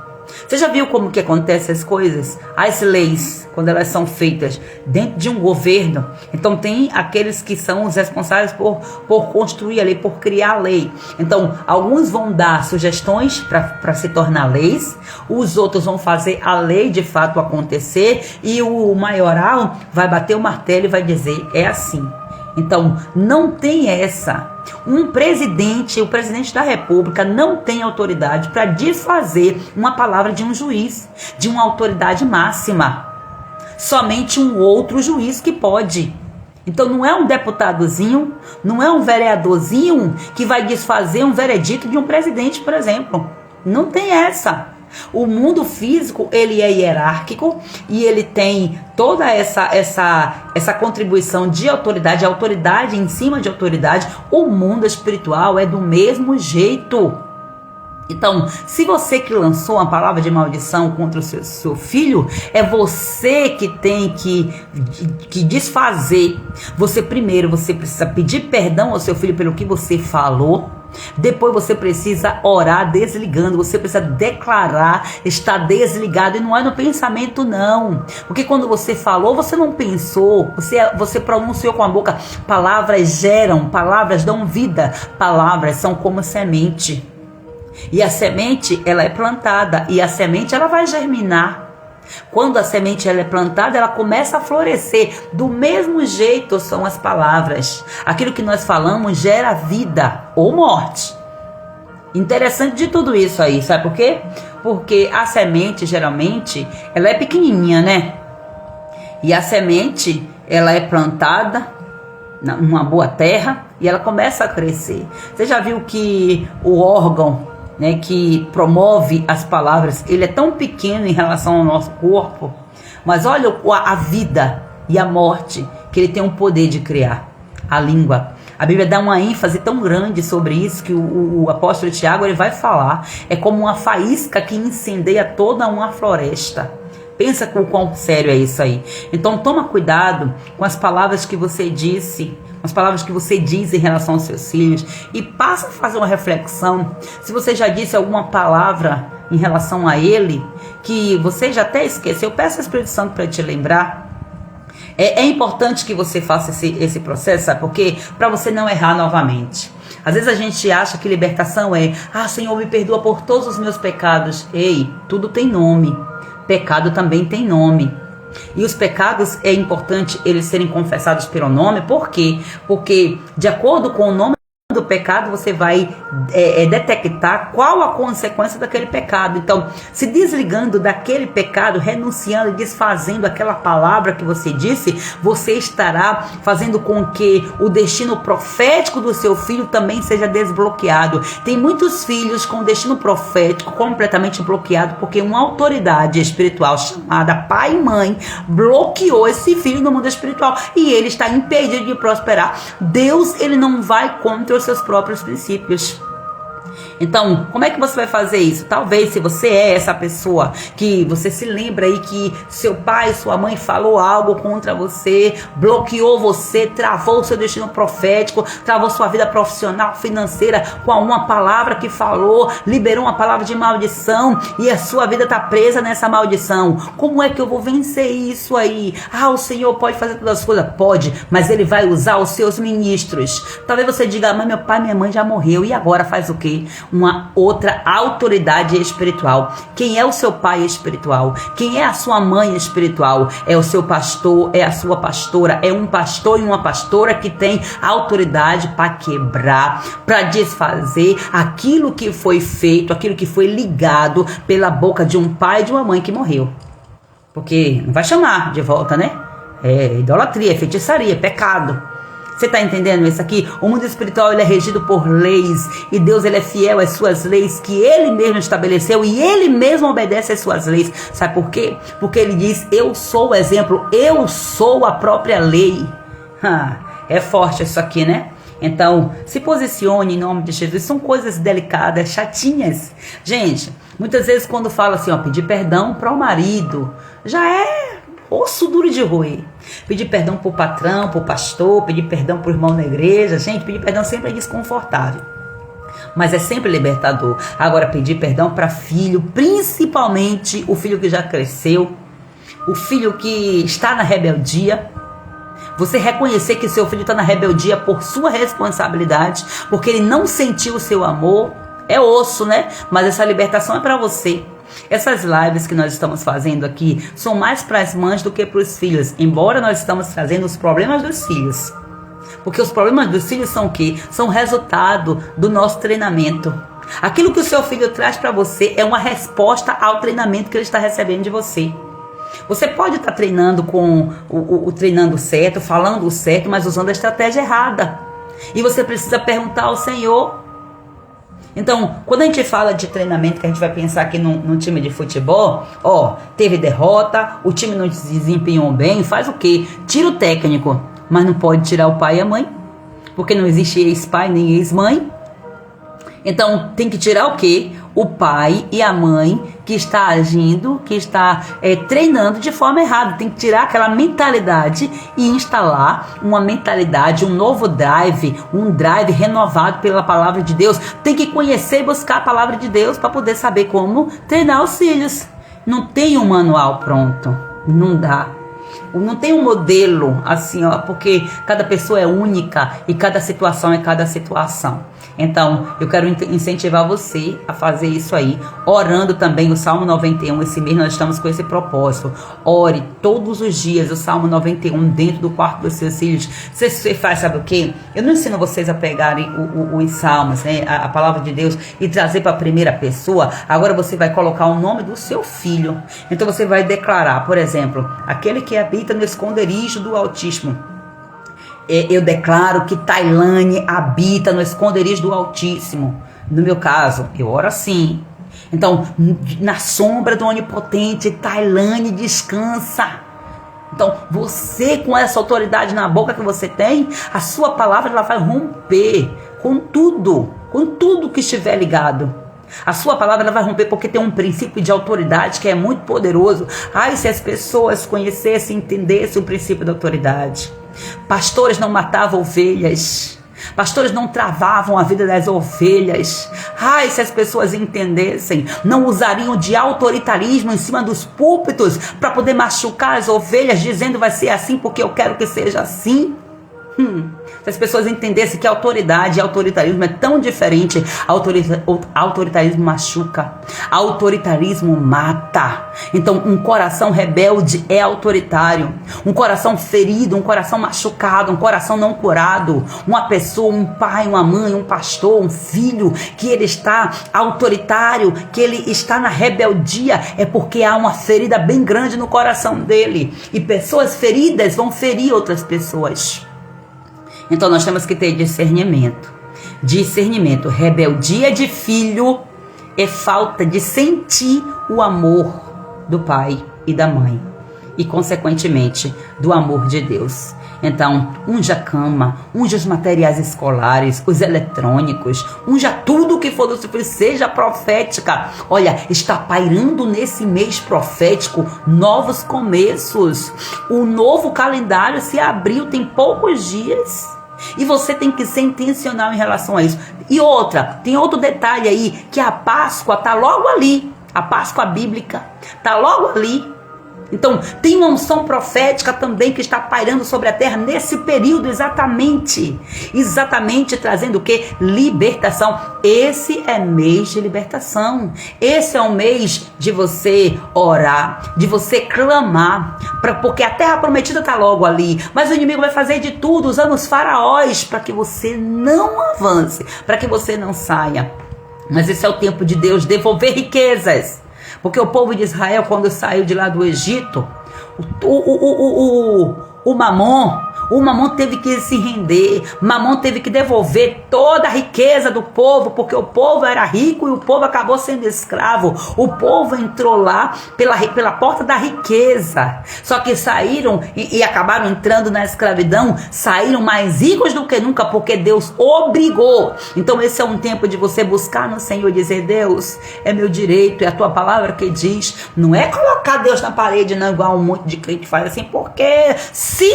Você já viu como que acontecem as coisas? As leis, quando elas são feitas dentro de um governo, então tem aqueles que são os responsáveis por construir a lei, por criar a lei. Então, alguns vão dar sugestões para se tornar leis, os outros vão fazer a lei de fato acontecer e o maioral vai bater o martelo e vai dizer, é assim. Então, não tem essa. O presidente da República não tem autoridade para desfazer uma palavra de um juiz, de uma autoridade máxima. Somente um outro juiz que pode. Então não é um deputadozinho, não é um vereadorzinho que vai desfazer um veredito de um presidente, por exemplo. Não tem essa. O mundo físico, ele é hierárquico e ele tem toda essa contribuição de autoridade, autoridade em cima de autoridade. O mundo espiritual é do mesmo jeito. Então, se você que lançou uma palavra de maldição contra o seu filho, é você que tem que desfazer. Você precisa pedir perdão ao seu filho pelo que você falou. Depois você precisa orar desligando, você precisa declarar, estar desligado, e não é no pensamento não, porque quando você falou, você não pensou, você pronunciou com a boca. Palavras geram, palavras dão vida, palavras são como semente, e a semente ela é plantada, e a semente ela vai germinar. Quando a semente ela é plantada, ela começa a florescer. Do mesmo jeito são as palavras. Aquilo que nós falamos gera vida ou morte. Interessante de tudo isso aí, sabe por quê? Porque a semente geralmente ela é pequenininha, né? E a semente ela é plantada numa boa terra e ela começa a crescer. Você já viu que o órgão, né, que promove as palavras, ele é tão pequeno em relação ao nosso corpo, mas olha a vida e a morte que ele tem o poder de criar. A língua, a Bíblia dá uma ênfase tão grande sobre isso que o apóstolo Tiago ele vai falar, é como uma faísca que incendeia toda uma floresta. Pensa com o quão sério é isso aí. Então toma cuidado com as palavras que você disse, as palavras que você diz em relação aos seus filhos, e passa a fazer uma reflexão. Se você já disse alguma palavra em relação a ele, que você já até esqueceu, peça ao Espírito Santo para te lembrar. É importante que você faça esse processo, sabe por quê? Para você não errar novamente. Às vezes a gente acha que libertação é, Senhor, me perdoa por todos os meus pecados. Ei, tudo tem nome. Pecado também tem nome. E os pecados é importante eles serem confessados pelo nome. Por quê? Porque de acordo com o nome do pecado, você vai detectar qual a consequência daquele pecado. Então, se desligando daquele pecado, renunciando e desfazendo aquela palavra que você disse, você estará fazendo com que o destino profético do seu filho também seja desbloqueado. Tem muitos filhos com o destino profético completamente bloqueado, porque uma autoridade espiritual chamada pai e mãe bloqueou esse filho no mundo espiritual e ele está impedido de prosperar. Deus, ele não vai contra os seus próprios princípios. Então, como é que você vai fazer isso? Talvez, se você é essa pessoa que você se lembra aí que seu pai, sua mãe falou algo contra você, bloqueou você, travou o seu destino profético, travou sua vida profissional, financeira, com uma palavra que falou, liberou uma palavra de maldição e a sua vida está presa nessa maldição. Como é que eu vou vencer isso aí? O Senhor pode fazer todas as coisas? Pode, mas Ele vai usar os seus ministros. Talvez você diga, mas meu pai e minha mãe já morreu, e agora faz o quê? Uma outra autoridade espiritual. Quem é o seu pai espiritual? Quem é a sua mãe espiritual? É o seu pastor, é a sua pastora, é um pastor e uma pastora que tem autoridade para quebrar, para desfazer aquilo que foi feito, aquilo que foi ligado pela boca de um pai e de uma mãe que morreu. Porque não vai chamar de volta, né? É idolatria, é feitiçaria, é pecado. Você está entendendo isso aqui? O mundo espiritual ele é regido por leis. E Deus ele é fiel às suas leis que Ele mesmo estabeleceu. E Ele mesmo obedece às suas leis. Sabe por quê? Porque Ele diz, eu sou o exemplo. Eu sou a própria lei. É forte isso aqui, né? Então, se posicione em nome de Jesus. São coisas delicadas, chatinhas. Gente, muitas vezes quando fala assim, pedir perdão para o marido, já é osso duro de roer. Pedir perdão pro patrão, pro pastor, pedir perdão pro irmão na igreja. Gente, pedir perdão sempre é desconfortável, mas é sempre libertador. Agora, pedir perdão para filho, principalmente o filho que já cresceu, o filho que está na rebeldia, você reconhecer que seu filho está na rebeldia por sua responsabilidade, porque ele não sentiu o seu amor, é osso, né? Mas essa libertação é para você. Essas lives que nós estamos fazendo aqui são mais para as mães do que para os filhos, embora nós estamos trazendo os problemas dos filhos. Porque os problemas dos filhos são o quê? São resultado do nosso treinamento. Aquilo que o seu filho traz para você é uma resposta ao treinamento que ele está recebendo de você. Você pode estar treinando com o treinando certo, falando o certo, mas usando a estratégia errada. E você precisa perguntar ao Senhor. Então, quando a gente fala de treinamento, que a gente vai pensar aqui num time de futebol, teve derrota, o time não se desempenhou bem, faz o quê? Tira o técnico, mas não pode tirar o pai e a mãe, porque não existe ex-pai nem ex-mãe. Então, tem que tirar o quê? O pai e a mãe que está agindo, que está treinando de forma errada. Tem que tirar aquela mentalidade e instalar uma mentalidade, um novo drive, um drive renovado pela palavra de Deus. Tem que conhecer e buscar a palavra de Deus para poder saber como treinar os filhos. Não tem um manual pronto, não dá. Não tem um modelo assim, porque cada pessoa é única e cada situação é cada situação. Então, eu quero incentivar você a fazer isso aí, orando também o Salmo 91. Esse mês nós estamos com esse propósito. Ore todos os dias o Salmo 91 dentro do quarto dos seus filhos. Você faz, sabe o quê? Eu não ensino vocês a pegarem os salmos, né, a palavra de Deus, e trazer para a primeira pessoa. Agora você vai colocar o nome do seu filho. Então você vai declarar, por exemplo, aquele que habita no esconderijo do Altíssimo. Eu declaro que Tailane habita no esconderijo do Altíssimo. No meu caso, eu oro assim. Então, na sombra do Onipotente, Tailane descansa. Então, você com essa autoridade na boca que você tem, a sua palavra ela vai romper com tudo que estiver ligado. A sua palavra ela vai romper porque tem um princípio de autoridade que é muito poderoso. Ai, se as pessoas conhecessem e entendessem o princípio da autoridade. Pastores não matavam ovelhas. Pastores não travavam a vida das ovelhas. Ai, se as pessoas entendessem, não usariam de autoritarismo em cima dos púlpitos para poder machucar as ovelhas, dizendo vai ser assim porque eu quero que seja assim. Se as pessoas entendessem que autoridade e autoritarismo é tão diferente, autoritarismo machuca, autoritarismo mata. Então, um coração rebelde é autoritário, um coração ferido, um coração machucado, um coração não curado, uma pessoa, um pai, uma mãe, um pastor, um filho, que ele está autoritário, que ele está na rebeldia, é porque há uma ferida bem grande no coração dele, e pessoas feridas vão ferir outras pessoas. Então nós temos que ter discernimento. Discernimento. Rebeldia de filho é falta de sentir o amor do pai e da mãe. E consequentemente do amor de Deus. Então, unja a cama, unja os materiais escolares, os eletrônicos, unja tudo que for do seu filho, seja profética. Olha, está pairando nesse mês profético novos começos. O novo calendário se abriu, tem poucos dias. E você tem que ser intencional em relação a isso. E tem outro detalhe aí, que a Páscoa está logo ali. A Páscoa bíblica está logo ali. Então, tem uma unção profética também que está pairando sobre a terra nesse período, exatamente trazendo o que? Libertação. Esse é mês de libertação. Esse é o mês de você orar, de você clamar, porque a terra prometida está logo ali, mas o inimigo vai fazer de tudo, usando os faraós, para que você não avance, para que você não saia. Mas esse é o tempo de Deus devolver riquezas. Porque o povo de Israel, quando saiu de lá do Egito, o Mamon teve que se render. Mamon teve que devolver toda a riqueza do povo, porque o povo era rico e o povo acabou sendo escravo. O povo entrou lá pela porta da riqueza. Só que saíram e acabaram entrando na escravidão, saíram mais ricos do que nunca, porque Deus obrigou. Então esse é um tempo de você buscar no Senhor e dizer: Deus, é meu direito, é a tua palavra que diz. Não é colocar Deus na parede, não, igual um monte de crente faz assim, porque se...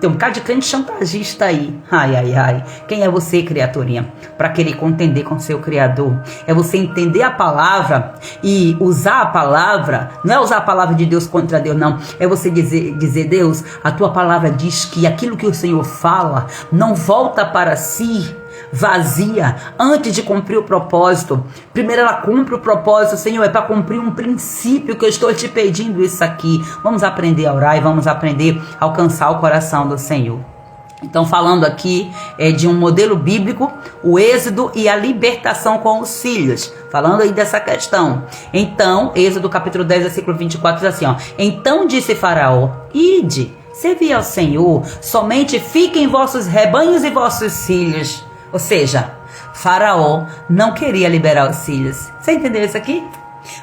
Tem um bocado de crente chantagista aí. Ai. Quem é você, criaturinha? Para querer contender com seu Criador. É você entender a palavra e usar a palavra. Não é usar a palavra de Deus contra Deus, não. É você dizer: Deus, a tua palavra diz que aquilo que o Senhor fala não volta para si vazia antes de cumprir o propósito. Primeiro ela cumpre o propósito, Senhor, é para cumprir um princípio que eu estou te pedindo isso aqui. Vamos aprender a orar e vamos aprender a alcançar o coração do Senhor. Então, falando aqui de um modelo bíblico, o êxodo e a libertação com os filhos. Falando aí dessa questão. Então, Êxodo capítulo 10, versículo 24, diz assim, Então disse Faraó: Ide, servi ao Senhor, somente fiquem vossos rebanhos e vossos filhos. Ou seja, Faraó não queria liberar os filhos. Você entendeu isso aqui?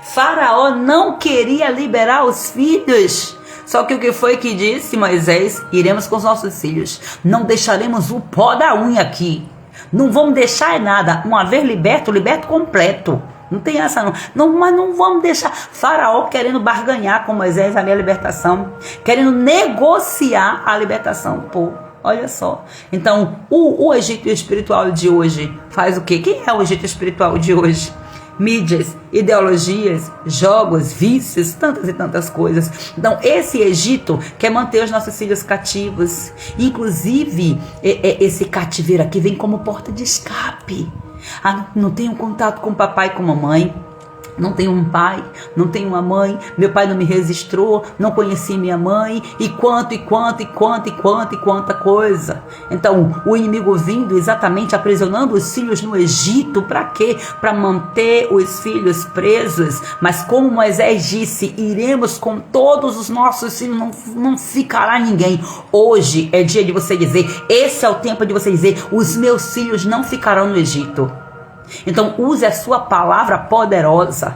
Faraó não queria liberar os filhos. Só que o que foi que disse Moisés? Iremos com os nossos filhos. Não deixaremos o pó da unha aqui. Não vamos deixar nada. Uma vez liberto, liberto completo. Não tem essa não. Mas não vamos deixar. Faraó querendo barganhar com Moisés a minha libertação. Querendo negociar a libertação. Pô, olha só. Então, o Egito espiritual de hoje faz o quê? Quem é o Egito espiritual de hoje? Mídias, ideologias, jogos, vícios, tantas e tantas coisas. Então esse Egito quer manter os nossos filhos cativos. Inclusive esse cativeiro aqui vem como porta de escape. Não tenho contato com papai e com mamãe. Não tenho um pai, não tenho uma mãe, meu pai não me registrou, não conheci minha mãe, e quanta coisa. Então, o inimigo vindo exatamente aprisionando os filhos no Egito, para quê? Para manter os filhos presos. Mas como Moisés disse, iremos com todos os nossos filhos, não ficará ninguém. Hoje é dia de você dizer, esse é o tempo de você dizer, os meus filhos não ficarão no Egito. Então use a sua palavra poderosa.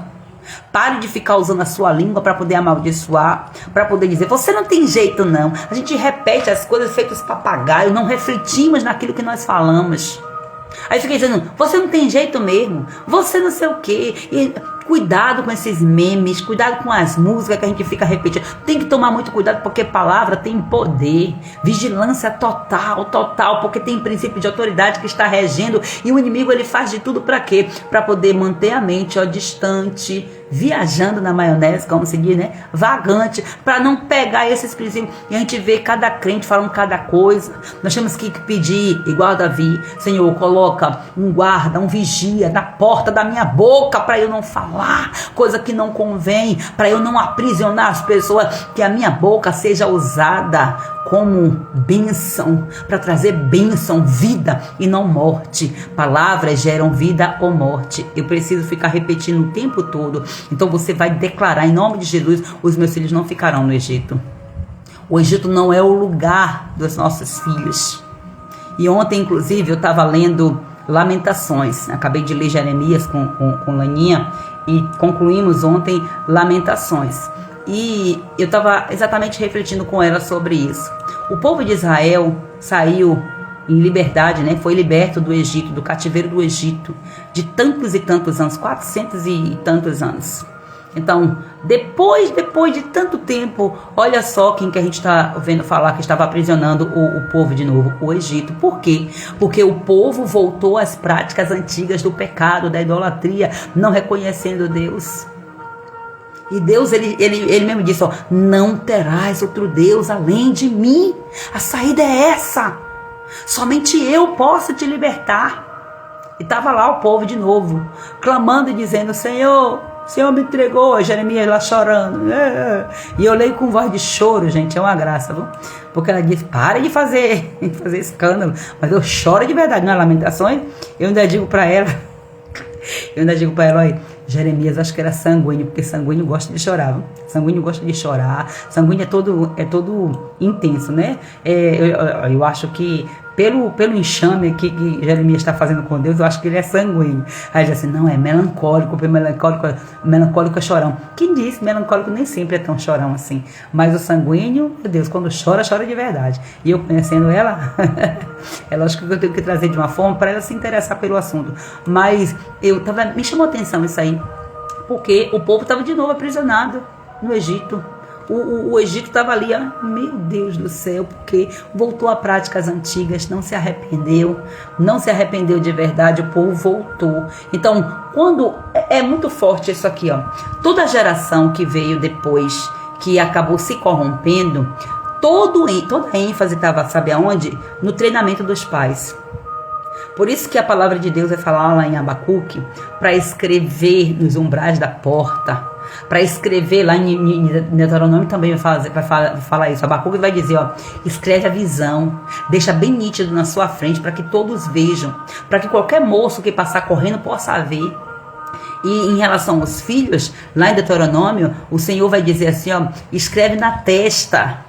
Pare de ficar usando a sua língua para poder amaldiçoar, para poder dizer, você não tem jeito não. A gente repete as coisas feitas papagaio, não refletimos naquilo que nós falamos. Aí fica dizendo, você não tem jeito mesmo, você não sei o quê. E cuidado com esses memes, cuidado com as músicas que a gente fica repetindo. Tem que tomar muito cuidado porque palavra tem poder. Vigilância total, porque tem princípio de autoridade que está regendo. E o inimigo ele faz de tudo para quê? Para poder manter a mente distante, viajando na maionese, como se diz, né? Vagante, para não pegar esses princípios. E a gente vê cada crente falando cada coisa. Nós temos que pedir, igual Davi, Senhor, coloca um guarda, um vigia na porta da minha boca para eu não falar coisa que não convém, para eu não aprisionar as pessoas, que a minha boca seja usada como bênção, para trazer bênção, vida e não morte. Palavras geram vida ou morte. Eu preciso ficar repetindo o tempo todo. Então você vai declarar em nome de Jesus, os meus filhos não ficarão no Egito. O Egito não é o lugar dos nossos filhos. E ontem, inclusive, eu estava lendo Lamentações. Acabei de ler Jeremias com Laninha e concluímos ontem Lamentações. E eu estava exatamente refletindo com ela sobre isso. O povo de Israel saiu em liberdade, né? Foi liberto do Egito, do cativeiro do Egito, de tantos e tantos anos, 400 e tantos anos. Então, depois de tanto tempo, olha só quem que a gente está vendo falar que estava aprisionando o povo de novo, o Egito. Por quê? Porque o povo voltou às práticas antigas do pecado, da idolatria, não reconhecendo Deus. E Deus, ele mesmo disse, ó, não terás outro Deus além de mim. A saída é essa. Somente eu posso te libertar. E estava lá o povo de novo, clamando e dizendo, Senhor me entregou. Jeremias lá chorando. E eu leio com voz de choro, gente, é uma graça, viu? Porque ela disse, pare de fazer escândalo. Mas eu choro de verdade, nas Lamentações. Eu ainda digo para ela, olha, Jeremias, acho que era sanguíneo, porque sanguíneo gosta de chorar, viu? Sanguíneo gosta de chorar, sanguíneo é todo intenso, né? Eu acho que pelo enxame que Jeremias está fazendo com Deus, eu acho que ele é sanguíneo. Aí ele diz assim, não, é melancólico, porque melancólico é chorão. Quem disse? Melancólico nem sempre é tão chorão assim. Mas o sanguíneo, meu Deus, quando chora de verdade. E eu conhecendo ela, é lógico que eu tenho que trazer de uma forma para ela se interessar pelo assunto. Mas me chamou a atenção isso aí, porque o povo estava de novo aprisionado no Egito. O Egito estava ali, ó, meu Deus do céu, porque voltou a práticas antigas, não se arrependeu de verdade, o povo voltou. Então, quando é muito forte isso aqui, ó, toda geração que veio depois, que acabou se corrompendo, toda a ênfase estava, sabe aonde? No treinamento dos pais. Por isso que a palavra de Deus vai falar lá em Abacuque, para escrever nos umbrais da porta, para escrever lá em Deuteronômio também vai falar isso. Abacuque vai dizer, ó, escreve a visão, deixa bem nítido na sua frente para que todos vejam, para que qualquer moço que passar correndo possa ver. E em relação aos filhos, lá em Deuteronômio, o Senhor vai dizer assim, ó, escreve na testa.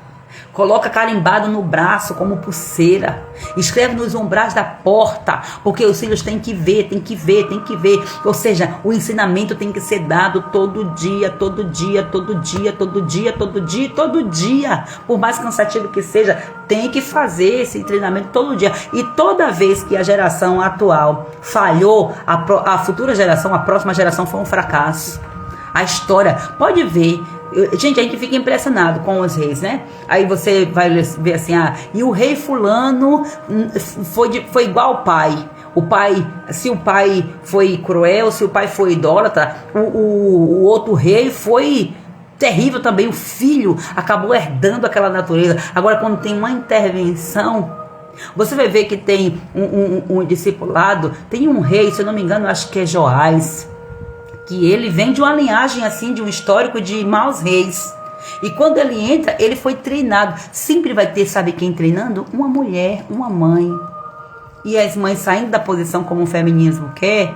Coloca carimbado no braço como pulseira. Escreve nos umbrais da porta, porque os filhos têm que ver, têm que ver, têm que ver. Ou seja, o ensinamento tem que ser dado todo dia, todo dia, todo dia, todo dia, todo dia, todo dia. Por mais cansativo que seja, tem que fazer esse treinamento todo dia. E toda vez que a geração atual falhou, a futura geração, a próxima geração foi um fracasso. A história, pode ver. Gente, a gente fica impressionado com os reis, né? Aí você vai ver assim, e o rei fulano foi igual ao pai. O pai, se o pai foi cruel, se o pai foi idólatra, o outro rei foi terrível também. O filho acabou herdando aquela natureza. Agora, quando tem uma intervenção, você vai ver que tem um discipulado, tem um rei, se eu não me engano, acho que é Joás, que ele vem de uma linhagem assim, de um histórico de maus reis. E quando ele entra, ele foi treinado. Sempre vai ter, sabe quem treinando? Uma mulher, uma mãe. E as mães saindo da posição como o feminismo quer,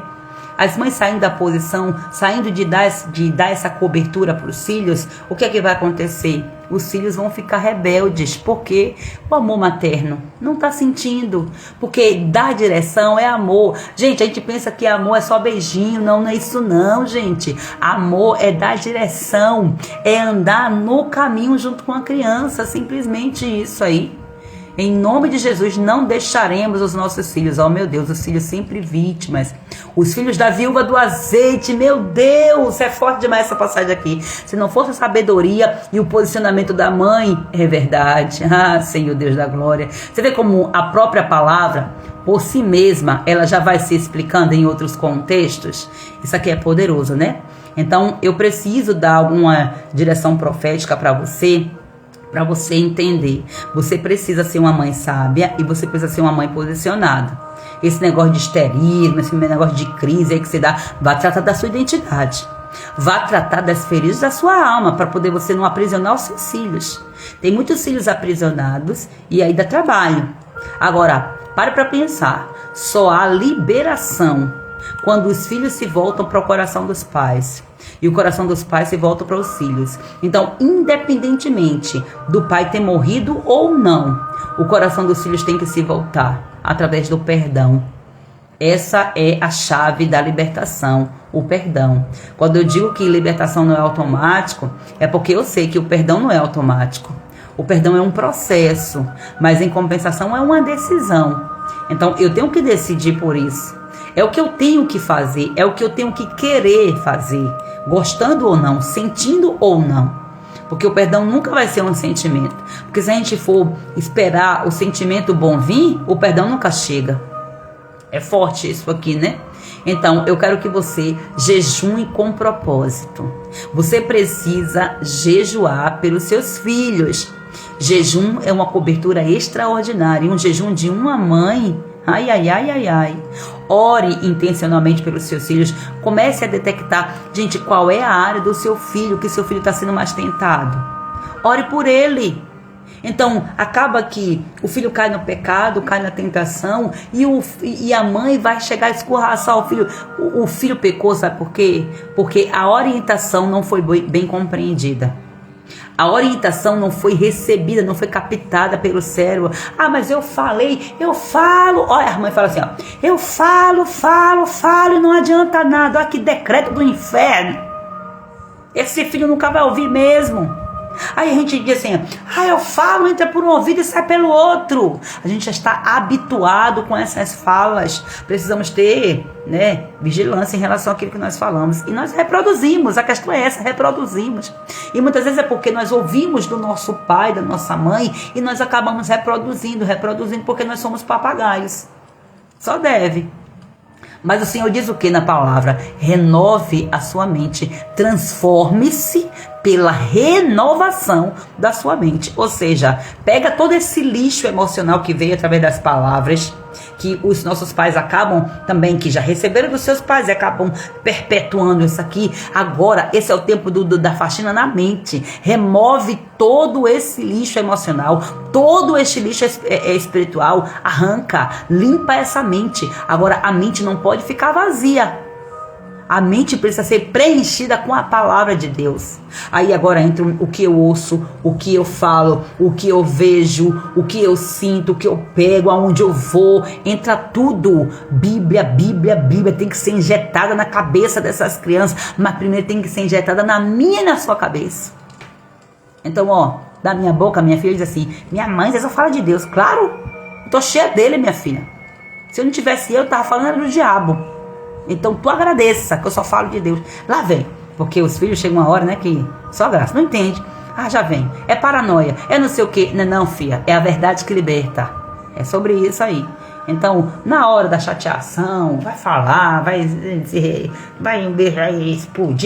as mães saindo da posição, saindo de dar essa cobertura para os filhos, o que é que vai acontecer? Os filhos vão ficar rebeldes, porque o amor materno não está sentindo, porque dar direção é amor. Gente, a gente pensa que amor é só beijinho, não é isso não, gente. Amor é dar direção, é andar no caminho junto com a criança, simplesmente isso aí. Em nome de Jesus, não deixaremos os nossos filhos, oh meu Deus, os filhos sempre vítimas, os filhos da viúva do azeite, meu Deus, é forte demais essa passagem aqui. Se não fosse a sabedoria e o posicionamento da mãe, é verdade, Senhor Deus da glória. Você vê como a própria palavra, por si mesma, ela já vai se explicando em outros contextos. Isso aqui é poderoso, né? Então, eu preciso dar alguma direção profética para você entender. Você precisa ser uma mãe sábia e você precisa ser uma mãe posicionada. Esse negócio de histerismo, esse negócio de crise aí que você dá, vá tratar da sua identidade. Vá tratar das feridas da sua alma, para poder você não aprisionar os seus filhos. Tem muitos filhos aprisionados e aí dá trabalho. Agora, pare para pensar. Só há liberação quando os filhos se voltam para o coração dos pais. E o coração dos pais se volta para os filhos. Então, independentemente do pai ter morrido ou não, o coração dos filhos tem que se voltar através do perdão. Essa é a chave da libertação, o perdão. Quando eu digo que libertação não é automático, é porque eu sei que o perdão não é automático. O perdão é um processo, mas em compensação é uma decisão. Então, eu tenho que decidir por isso. É o que eu tenho que fazer, é o que eu tenho que querer fazer, gostando ou não, sentindo ou não. Porque o perdão nunca vai ser um sentimento. Porque se a gente for esperar o sentimento bom vir, o perdão nunca chega. É forte isso aqui, né? Então, eu quero que você jejue com propósito. Você precisa jejuar pelos seus filhos. Jejum é uma cobertura extraordinária. Um jejum de uma mãe. Ai, ai, ai, ai, ai. Ore intencionalmente pelos seus filhos. Comece a detectar, gente, qual é a área do seu filho que seu filho está sendo mais tentado. Ore por ele. Então, acaba que o filho cai no pecado, cai na tentação, e a mãe vai chegar a escorraçar o filho. O filho pecou, sabe por quê? Porque a orientação não foi bem compreendida. A orientação não foi recebida, não foi captada pelo cérebro. Mas eu falo. Olha, a mãe fala assim, eu falo e não adianta nada. Olha que decreto do inferno. Esse filho nunca vai ouvir mesmo. Aí a gente diz assim, eu falo, entra por um ouvido e sai pelo outro. A gente já está habituado com essas falas. Precisamos ter, vigilância em relação àquilo que nós falamos. E nós reproduzimos, a questão é essa, reproduzimos. E muitas vezes é porque nós ouvimos do nosso pai, da nossa mãe, e nós acabamos reproduzindo porque nós somos papagaios. Só deve. Mas o Senhor diz o que na palavra? Renove a sua mente, transforme-se pela renovação da sua mente. Ou seja, pega todo esse lixo emocional que veio através das palavras, que os nossos pais acabam também, que já receberam dos seus pais e acabam perpetuando isso aqui. Agora, esse é o tempo da faxina na mente. Remove todo esse lixo emocional, todo esse lixo espiritual, arranca, limpa essa mente. Agora, a mente não pode ficar vazia. A mente precisa ser preenchida com a palavra de Deus. Aí agora entra o que eu ouço, o que eu falo, o que eu vejo, o que eu sinto, o que eu pego, aonde eu vou. Entra tudo. Bíblia, Bíblia, Bíblia tem que ser injetada na cabeça dessas crianças. Mas primeiro tem que ser injetada na minha e na sua cabeça. Então, ó, da minha boca, minha filha diz assim: minha mãe só fala de Deus. Claro, eu tô cheia dele, minha filha. Se eu não tivesse eu tava falando era do diabo. Então tu agradeça que eu só falo de Deus. Lá vem, porque os filhos chegam uma hora, né, que só graça, não entende. Ah, já vem, é paranoia, é não sei o que. Não, filha, é a verdade que liberta. É sobre isso aí. Então, na hora da chateação, vai falar, vai explodir,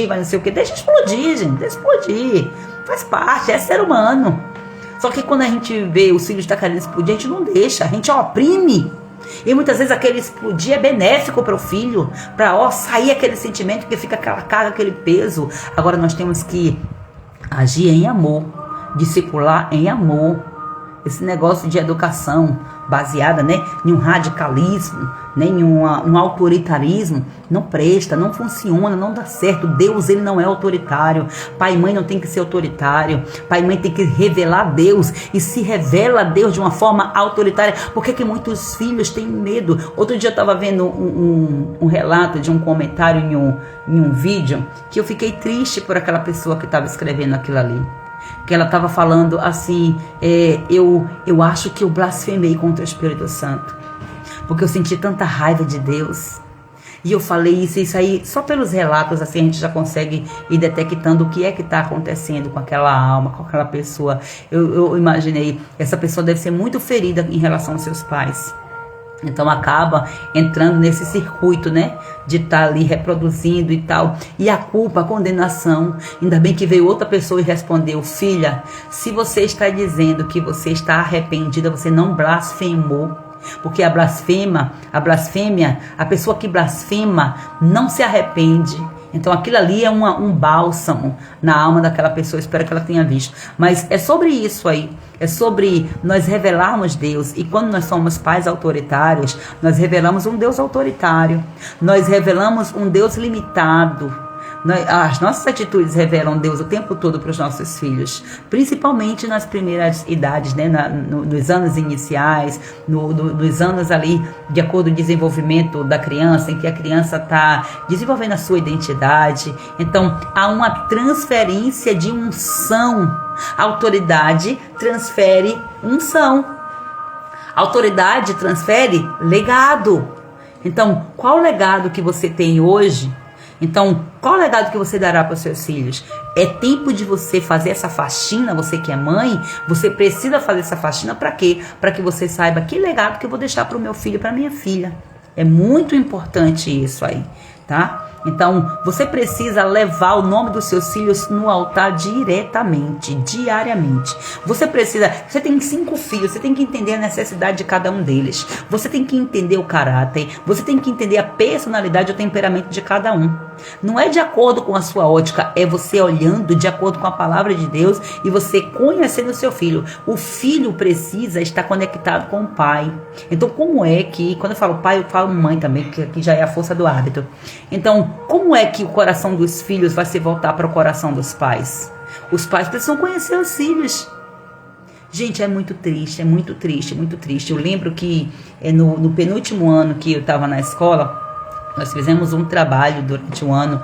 vai não sei o que. Deixa explodir, gente, deixa explodir. Faz parte, é ser humano. Só que quando a gente vê os filhos querendo explodir, a gente não deixa, a gente oprime. E muitas vezes aquele explodir é benéfico para o filho, para sair aquele sentimento que fica aquela carga, aquele peso. Agora nós temos que agir em amor, discipular em amor. Esse negócio de educação baseada, né, em um radicalismo, né, em um autoritarismo, não presta, não funciona, não dá certo. Deus, ele não é autoritário. Pai e mãe não tem que ser autoritário. Pai e mãe tem que revelar Deus. E se revela Deus de uma forma autoritária. Por que muitos filhos têm medo? Outro dia eu estava vendo um relato de um comentário em um vídeo, que eu fiquei triste por aquela pessoa que estava escrevendo aquilo ali. Que ela estava falando assim: eu acho que eu blasfemei contra o Espírito Santo, porque eu senti tanta raiva de Deus. E eu falei isso aí, só pelos relatos assim a gente já consegue ir detectando o que é que está acontecendo com aquela alma, com aquela pessoa. Eu imaginei, essa pessoa deve ser muito ferida em relação aos seus pais. Então acaba entrando nesse circuito, né, de estar ali reproduzindo e tal. E a culpa, a condenação. Ainda bem que veio outra pessoa e respondeu: filha, se você está dizendo que você está arrependida, você não blasfemou. Porque a blasfêmia, a pessoa que blasfema não se arrepende. Então aquilo ali é um bálsamo na alma daquela pessoa. Espero que ela tenha visto. Mas é sobre isso aí. É sobre nós revelarmos Deus. E quando nós somos pais autoritários, nós revelamos um Deus autoritário. Nós revelamos um Deus limitado. As nossas atitudes revelam Deus o tempo todo para os nossos filhos, principalmente nas primeiras idades, né? Nos anos iniciais, nos anos ali de acordo com o desenvolvimento da criança, em que a criança está desenvolvendo a sua identidade. Então há uma transferência de unção. A autoridade transfere unção. A autoridade transfere legado. Então, qual o legado que você tem hoje? Então, qual o legado que você dará para os seus filhos? É tempo de você fazer essa faxina, você que é mãe, você precisa fazer essa faxina para quê? Para que você saiba que legado que eu vou deixar para o meu filho, para a minha filha. É muito importante isso aí, tá? Então, você precisa levar o nome dos seus filhos no altar diretamente, diariamente. Você tem 5 filhos, você tem que entender a necessidade de cada um deles. Você tem que entender o caráter, você tem que entender a personalidade e o temperamento de cada um. Não é de acordo com a sua ótica, é você olhando de acordo com a palavra de Deus e você conhecendo o seu filho. O filho precisa estar conectado com o pai. Então, como é que, quando eu falo pai, eu falo mãe também, que aqui já é a força do hábito. Então, como é que o coração dos filhos vai se voltar para o coração dos pais? Os pais precisam conhecer os filhos. Gente, é muito triste, é muito triste, muito triste. Eu lembro que no penúltimo ano que eu estava na escola, nós fizemos um trabalho durante o ano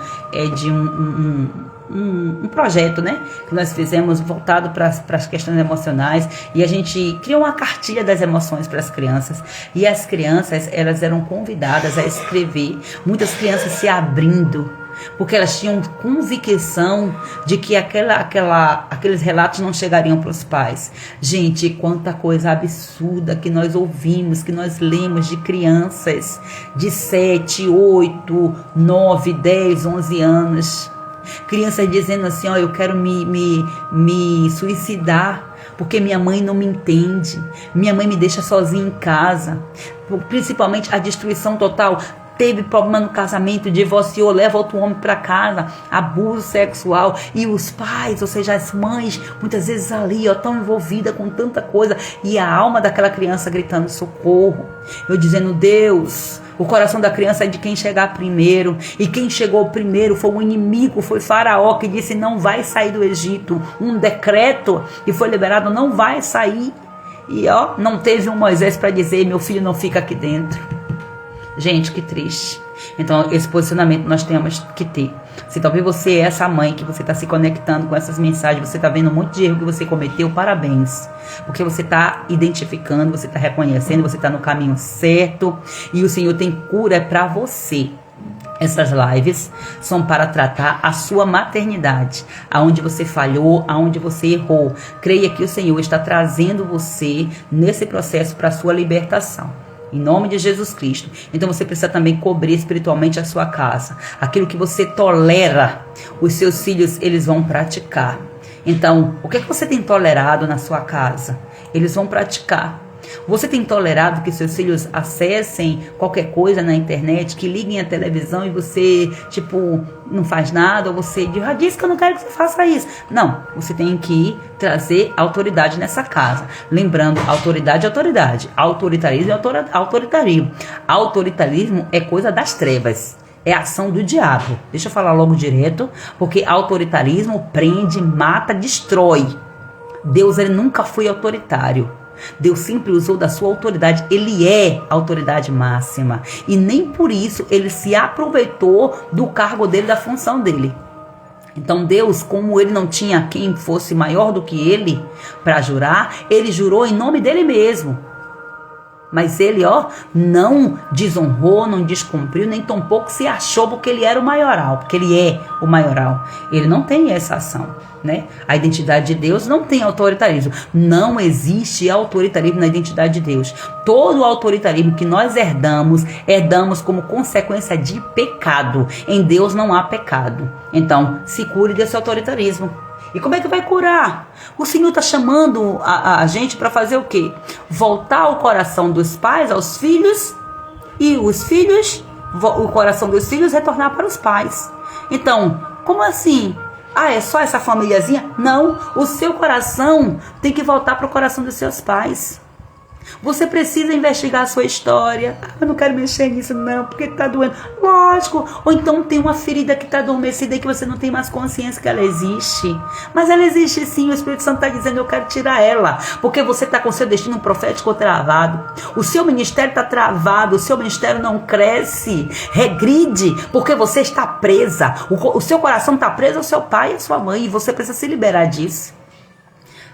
de um projeto, né? Que nós fizemos voltado para as questões emocionais, e a gente criou uma cartilha das emoções para as crianças, e as crianças, elas eram convidadas a escrever, muitas crianças se abrindo, porque elas tinham convicção de que aqueles relatos não chegariam para os pais. Gente, quanta coisa absurda que nós ouvimos, que nós lemos de crianças de 7, 8, 9, 10, 11 anos. Crianças dizendo assim: ó, eu quero me suicidar porque minha mãe não me entende, minha mãe me deixa sozinha em casa. Principalmente a destruição total. teve problema no casamento, divorciou, leva outro homem para casa, abuso sexual, e os pais, ou seja, as mães, muitas vezes ali, ó, tão envolvida com tanta coisa, e a alma daquela criança gritando socorro. Eu dizendo, Deus, o coração da criança é de quem chegar primeiro, e quem chegou primeiro foi o inimigo, foi Faraó, que disse não vai sair do Egito, um decreto, e foi liberado, não vai sair. E ó, não teve um Moisés para dizer, meu filho não fica aqui dentro. Gente, que triste. Então, esse posicionamento nós temos que ter. Se talvez você é essa mãe que você está se conectando com essas mensagens, você está vendo um monte de erro que você cometeu, parabéns. Porque você está identificando, você está reconhecendo, você está no caminho certo. E o Senhor tem cura para você. Essas lives são para tratar a sua maternidade, aonde você falhou, aonde você errou. Creia que o Senhor está trazendo você nesse processo para a sua libertação. Em nome de Jesus Cristo. Então você precisa também cobrir espiritualmente a sua casa. Aquilo que você tolera, os seus filhos, eles vão praticar. Então, o que é que você tem tolerado na sua casa? Eles vão praticar. Você tem tolerado que seus filhos acessem qualquer coisa na internet, que liguem a televisão e você, não faz nada, ou você diz, disse que eu não quero que você faça isso. Não, você tem que trazer autoridade nessa casa. Lembrando, autoridade é autoridade. Autoritarismo é autoritarismo. Autoritarismo é coisa das trevas. É ação do diabo. Deixa eu falar logo direto, porque autoritarismo prende, mata, destrói. Deus, ele nunca foi autoritário. Deus sempre usou da sua autoridade. Ele é a autoridade máxima. E nem por isso ele se aproveitou do cargo dele, da função dele. Então Deus, como ele não tinha quem fosse maior do que ele para jurar, ele jurou em nome dele mesmo. Mas ele, não desonrou, não descumpriu, nem tampouco se achou porque ele era o maioral, porque ele é o maioral. Ele não tem essa ação, né? A identidade de Deus não tem autoritarismo. Não existe autoritarismo na identidade de Deus. Todo o autoritarismo que nós herdamos como consequência de pecado. Em Deus não há pecado. Então, se cure desse autoritarismo. E como é que vai curar? O Senhor está chamando a gente para fazer o quê? Voltar o coração dos pais aos filhos e os filhos, o coração dos filhos retornar para os pais. Então, como assim? É só essa famíliazinha? Não, o seu coração tem que voltar para o coração dos seus pais. Você precisa investigar a sua história. Eu não quero mexer nisso não, porque está doendo. Lógico. Ou então tem uma ferida que está adormecida e que você não tem mais consciência que ela existe. Mas ela existe sim. O Espírito Santo está dizendo, eu quero tirar ela. Porque você está com seu destino profético travado. O seu ministério está travado. O seu ministério não cresce. Regride. Porque você está presa. O seu coração está preso ao seu pai e à sua mãe. E você precisa se liberar disso.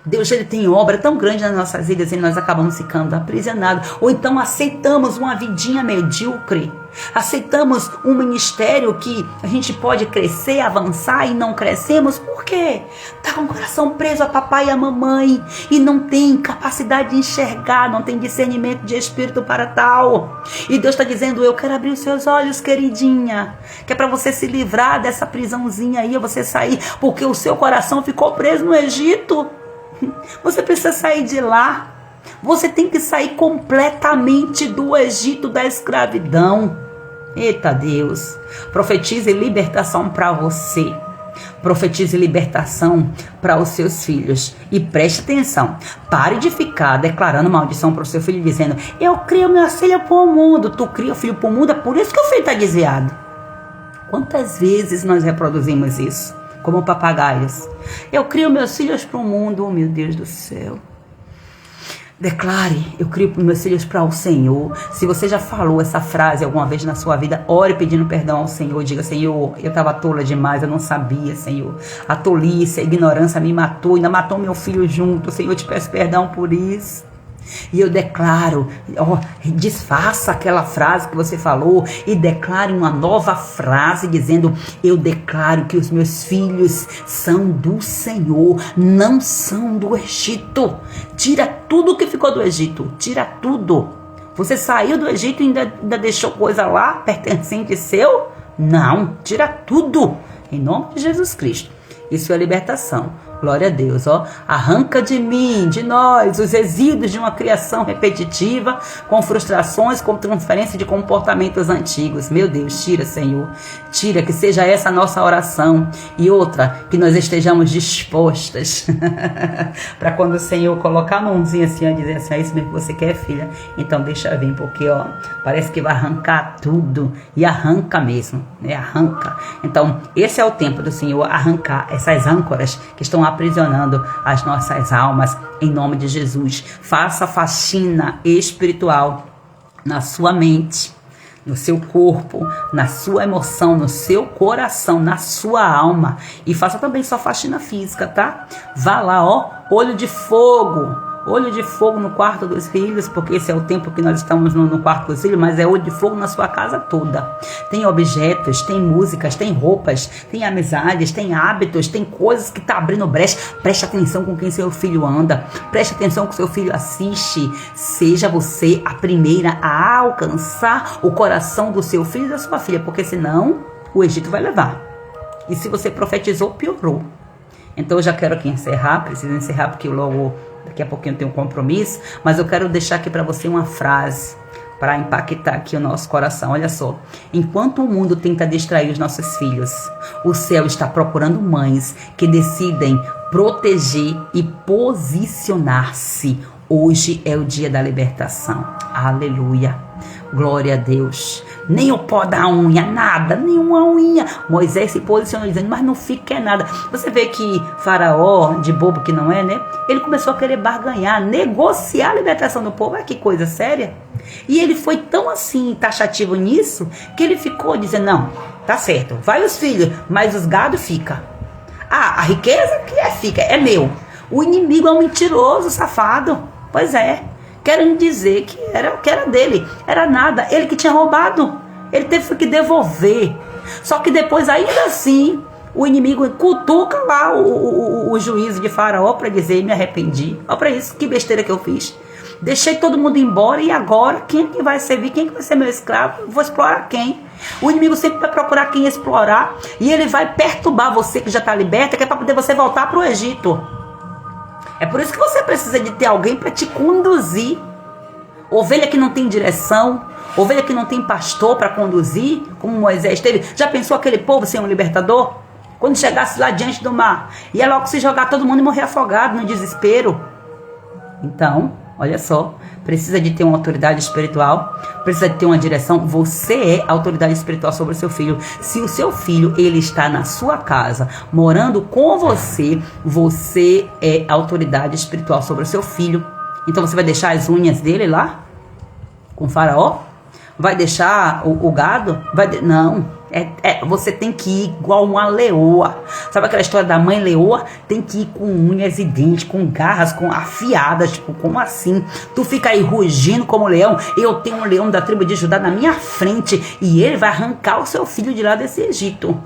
Deus, ele tem obra tão grande nas nossas vidas e nós acabamos ficando aprisionados. Ou então aceitamos uma vidinha medíocre. Aceitamos um ministério que a gente pode crescer, avançar e não crescemos. Por quê? Está com o coração preso a papai e a mamãe e não tem capacidade de enxergar, não tem discernimento de espírito para tal. E Deus está dizendo, eu quero abrir os seus olhos, queridinha. Que é para você se livrar dessa prisãozinha aí, você sair, porque o seu coração ficou preso no Egito. Você precisa sair de lá. Você tem que sair completamente do Egito, da escravidão. Eita Deus. Profetize libertação para você. Profetize libertação para os seus filhos. E preste atenção. Pare de ficar declarando maldição para o seu filho, dizendo, eu crio minha filha para o mundo. Tu cria o filho para o mundo, é por isso que o filho está desviado. Quantas vezes nós reproduzimos isso? Como papagaios. Eu crio meus filhos para o mundo, oh meu Deus do céu. Declare, eu crio meus filhos para o Senhor. Se você já falou essa frase alguma vez na sua vida, ore pedindo perdão ao Senhor. Diga, Senhor, eu estava tola demais, eu não sabia, Senhor. A tolice, a ignorância me matou, ainda matou meu filho junto. Senhor, eu te peço perdão por isso. E eu declaro, desfaça aquela frase que você falou e declare uma nova frase dizendo, eu declaro que os meus filhos são do Senhor, não são do Egito. Tira tudo que ficou do Egito, tira tudo. Você saiu do Egito e ainda deixou coisa lá pertencente seu? Não, tira tudo, em nome de Jesus Cristo. Isso é libertação. Glória a Deus, ó. Arranca de mim, de nós, os resíduos de uma criação repetitiva, com frustrações, com transferência de comportamentos antigos. Meu Deus, tira, Senhor. Tira, que seja essa a nossa oração. E outra, que nós estejamos dispostas para quando o Senhor colocar a mãozinha assim, e dizer assim, é isso mesmo que você quer, filha? Então deixa vir, porque, ó, parece que vai arrancar tudo. E arranca mesmo, né? Arranca. Então, esse é o tempo do Senhor arrancar essas âncoras que estão aprisionando as nossas almas, em nome de Jesus. Faça faxina espiritual na sua mente, no seu corpo, na sua emoção, no seu coração, na sua alma. E faça também sua faxina física, tá? Vá lá, ó, olho de fogo no quarto dos filhos, porque esse é o tempo que nós estamos no quarto dos filhos, mas é olho de fogo na sua casa toda. Tem objetos, tem músicas, tem roupas, tem amizades, tem hábitos, tem coisas que tá abrindo brecha. Preste atenção com quem seu filho anda, preste atenção com que seu filho assiste. Seja você a primeira a alcançar o coração do seu filho e da sua filha, porque senão o Egito vai levar. E se você profetizou, piorou. Então eu já quero aqui encerrar, preciso encerrar porque logo daqui a pouquinho eu tenho um compromisso, mas eu quero deixar aqui para você uma frase para impactar aqui o nosso coração. Olha só, enquanto o mundo tenta distrair os nossos filhos, o céu está procurando mães que decidem proteger e posicionar-se. Hoje é o dia da libertação. Aleluia. Glória a Deus. Nem o pó da unha, nada, nenhuma unha. Moisés se posicionou dizendo, mas não fica nada. Você vê que Faraó, de bobo que não é, né? Ele começou a querer barganhar, negociar a libertação do povo. Olha que coisa séria. E ele foi tão assim, taxativo nisso, que ele ficou dizendo, não, tá certo, vai os filhos, mas os gado fica. Ah, a riqueza que fica, é meu. O inimigo é um mentiroso, safado. Pois é. Querem dizer que era dele. Era nada. Ele que tinha roubado. Ele teve que devolver. Só que depois, ainda assim, o inimigo cutuca lá o juízo de Faraó para dizer, me arrependi. Olha para isso, que besteira que eu fiz. Deixei todo mundo embora e agora quem é que vai servir? Quem é que vai ser meu escravo? Vou explorar quem? O inimigo sempre vai procurar quem explorar e ele vai perturbar você que já está liberta, que é para poder você voltar para o Egito. É por isso que você precisa de ter alguém para te conduzir. Ovelha que não tem direção, ovelha que não tem pastor para conduzir, como Moisés teve. Já pensou aquele povo sem um libertador? Quando chegasse lá diante do mar, ia logo se jogar todo mundo e morrer afogado no desespero. Então, olha só, precisa de ter uma autoridade espiritual, precisa de ter uma direção. Você é autoridade espiritual sobre o seu filho. Se o seu filho, ele está na sua casa, morando com você, você é autoridade espiritual sobre o seu filho. Então você vai deixar as unhas dele lá, com Faraó? Vai deixar o gado? Não. Você tem que ir igual uma leoa. Sabe aquela história da mãe leoa? Tem que ir com unhas e dentes, com garras, com afiadas. Tipo, como assim? Tu fica aí rugindo como leão. Eu tenho um leão da tribo de Judá na minha frente e ele vai arrancar o seu filho de lá desse Egito.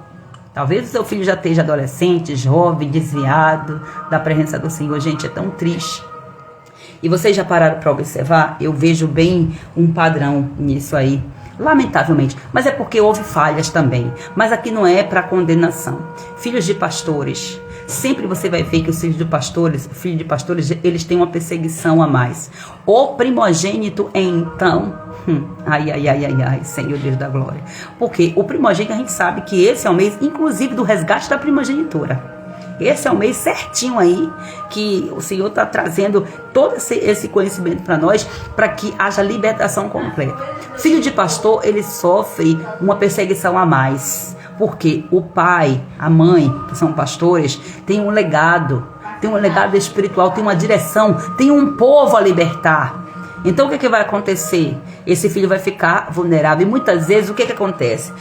Talvez o seu filho já esteja adolescente, jovem, desviado da presença do Senhor. Gente, é tão triste. E vocês já pararam para observar? Eu vejo bem um padrão nisso aí. Lamentavelmente, mas é porque houve falhas também. Mas aqui não é para condenação. Filhos de pastores, sempre você vai ver que os filhos de pastores, eles têm uma perseguição a mais. O primogênito, então, ai, Senhor Deus da glória. Porque o primogênito, a gente sabe que esse é o mês, inclusive, do resgate da primogenitura. Esse é o mês certinho aí que o Senhor está trazendo todo esse conhecimento para nós, para que haja libertação completa. Filho de pastor, ele sofre uma perseguição a mais, porque o pai, a mãe, que são pastores, tem um legado espiritual, tem uma direção, tem um povo a libertar. Então o que vai acontecer? Esse filho vai ficar vulnerável. E muitas vezes o que acontece?